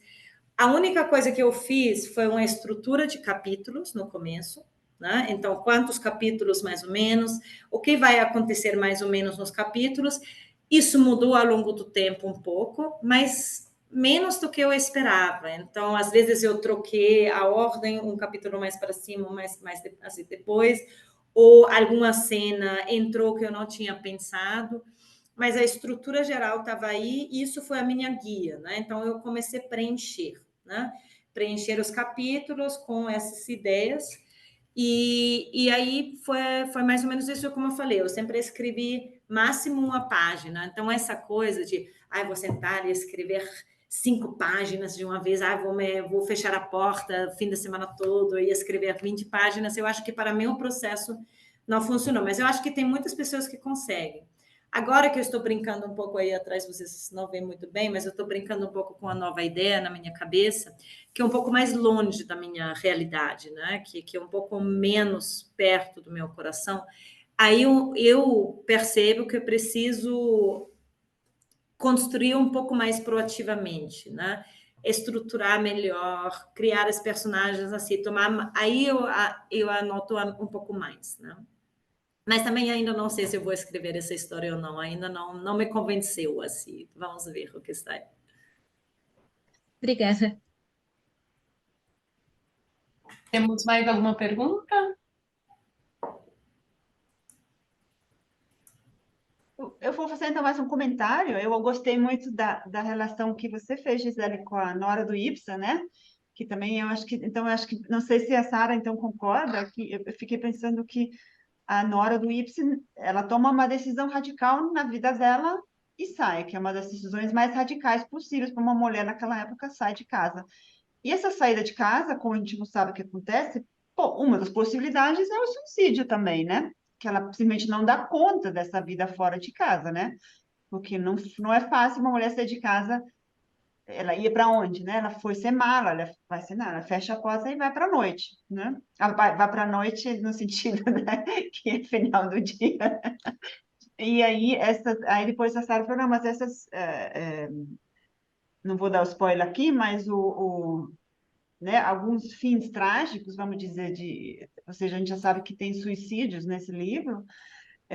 A única coisa que eu fiz foi uma estrutura de capítulos no começo, né? Então, quantos capítulos mais ou menos, o que vai acontecer mais ou menos nos capítulos. Isso mudou ao longo do tempo um pouco, mas menos do que eu esperava. Então, às vezes eu troquei a ordem, um capítulo mais para cima, mais assim, depois, ou alguma cena entrou que eu não tinha pensado, mas a estrutura geral estava aí e isso foi a minha guia, né? Então eu comecei a preencher, né? Preencher os capítulos com essas ideias e aí foi mais ou menos isso como eu falei, eu sempre escrevi máximo uma página, então essa coisa de, vou sentar e escrever 5 páginas de uma vez, vou fechar a porta fim da semana todo e escrever 20 páginas, eu acho que para mim o processo não funcionou, mas eu acho que tem muitas pessoas que conseguem. Agora que eu estou brincando um pouco aí atrás, vocês não veem muito bem, mas eu estou brincando um pouco com uma nova ideia na minha cabeça, que é um pouco mais longe da minha realidade, né? Que é um pouco menos perto do meu coração. Aí eu percebo que eu preciso construir um pouco mais proativamente, né? Estruturar melhor, criar os personagens assim, aí eu anoto um pouco mais, né? Mas também ainda não sei se eu vou escrever essa história ou não, ainda não me convenceu assim. Vamos ver o que sai. Obrigada. Temos mais alguma pergunta? Eu vou fazer então mais um comentário. Eu gostei muito da relação que você fez, Gisele, com a Nora do Ibsen, né? Que também eu acho que, então eu acho que, não sei se a Sara então concorda, que eu fiquei pensando que a Nora do Ibsen, ela toma uma decisão radical na vida dela e sai, que é uma das decisões mais radicais possíveis para uma mulher naquela época, sai de casa. E essa saída de casa, como a gente não sabe o que acontece, pô, uma das possibilidades é o suicídio também, né? Que ela simplesmente não dá conta dessa vida fora de casa, né? Porque não é fácil uma mulher sair de casa. Ela ia para onde, né? Ela foi ser mala, ela vai ser nada, ela fecha a porta e vai para a noite, né? Ela vai para a noite no sentido, né, que é final do dia. E aí depois a Sarah falou, não, mas essas, não vou dar o spoiler aqui, mas né, alguns fins trágicos, vamos dizer, ou seja, a gente já sabe que tem suicídios nesse livro,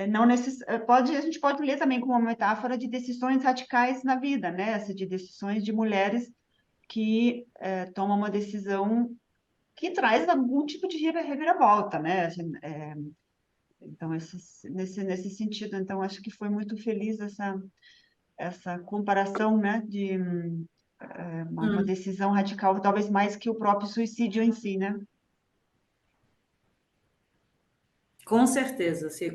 não a gente pode ler também como uma metáfora de decisões radicais na vida, né? De decisões de mulheres que tomam uma decisão que traz algum tipo de reviravolta, né? Assim, então, nesse sentido, então, acho que foi muito feliz essa comparação, né? De uma decisão radical, talvez mais que o próprio suicídio em si, né? Com certeza, sim,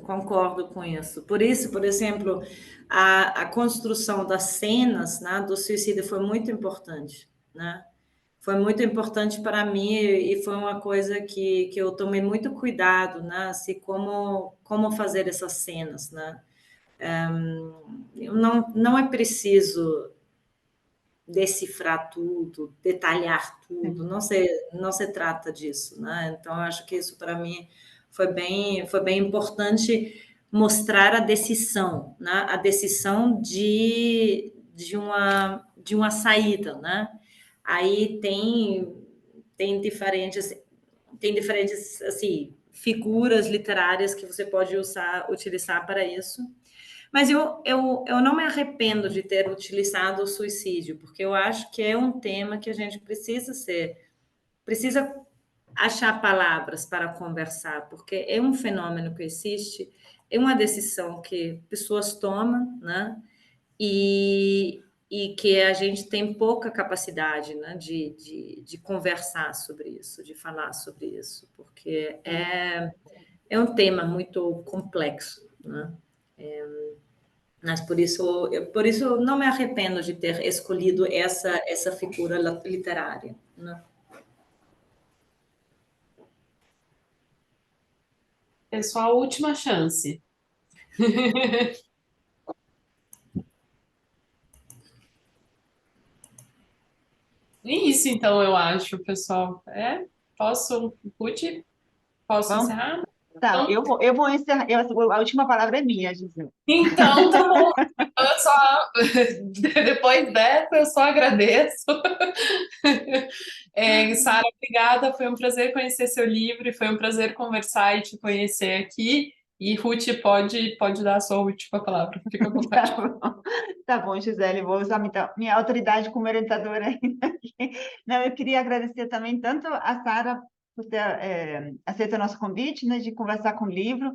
concordo com isso. Por isso, por exemplo, a construção das cenas, né, do suicídio foi muito importante, né? Foi muito importante para mim e foi uma coisa que eu tomei muito cuidado, né? Assim, como fazer essas cenas, né? Não é preciso decifrar tudo, detalhar tudo, não se trata disso, né? Então, eu acho que isso para mim foi bem importante mostrar a decisão, né? A decisão de uma saída, né? Aí tem diferentes assim figuras literárias que você pode utilizar para isso. Mas eu não me arrependo de ter utilizado o suicídio, porque eu acho que é um tema que a gente precisa achar palavras para conversar, porque é um fenômeno que existe, é uma decisão que pessoas tomam, né? E que a gente tem pouca capacidade, né, de conversar sobre isso, de falar sobre isso, porque é um tema muito complexo, né? Mas por isso eu não me arrependo de ter escolhido essa figura literária, né? Pessoal, última chance. Isso, então, eu acho, pessoal. Ruth, posso Vamos, encerrar? tá, Então, eu vou encerrar, a última palavra é minha, Gisele. então, tá bom. Eu só, depois dessa, eu só agradeço. Sara, obrigada. Foi um prazer conhecer seu livro, e foi um prazer conversar e te conhecer aqui. E Ruth, pode dar a sua última palavra. Fica à vontade. Tá bom, Gisele, vou usar minha autoridade como orientadora ainda aqui. Não, eu queria agradecer também tanto a Sara por ter aceito o nosso convite, né, de conversar com o livro,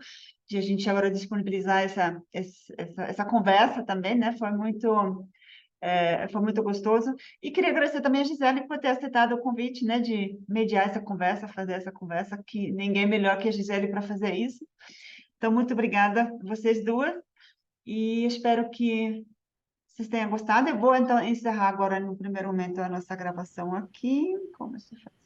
de a gente agora disponibilizar essa conversa também, né, foi muito gostoso. E queria agradecer também a Gisele por ter aceitado o convite, né, de mediar essa conversa, fazer essa conversa, que ninguém melhor que a Gisele para fazer isso. Então, muito obrigada a vocês duas, e espero que vocês tenham gostado. Eu vou, então, encerrar agora, no primeiro momento, a nossa gravação aqui. Como se faz?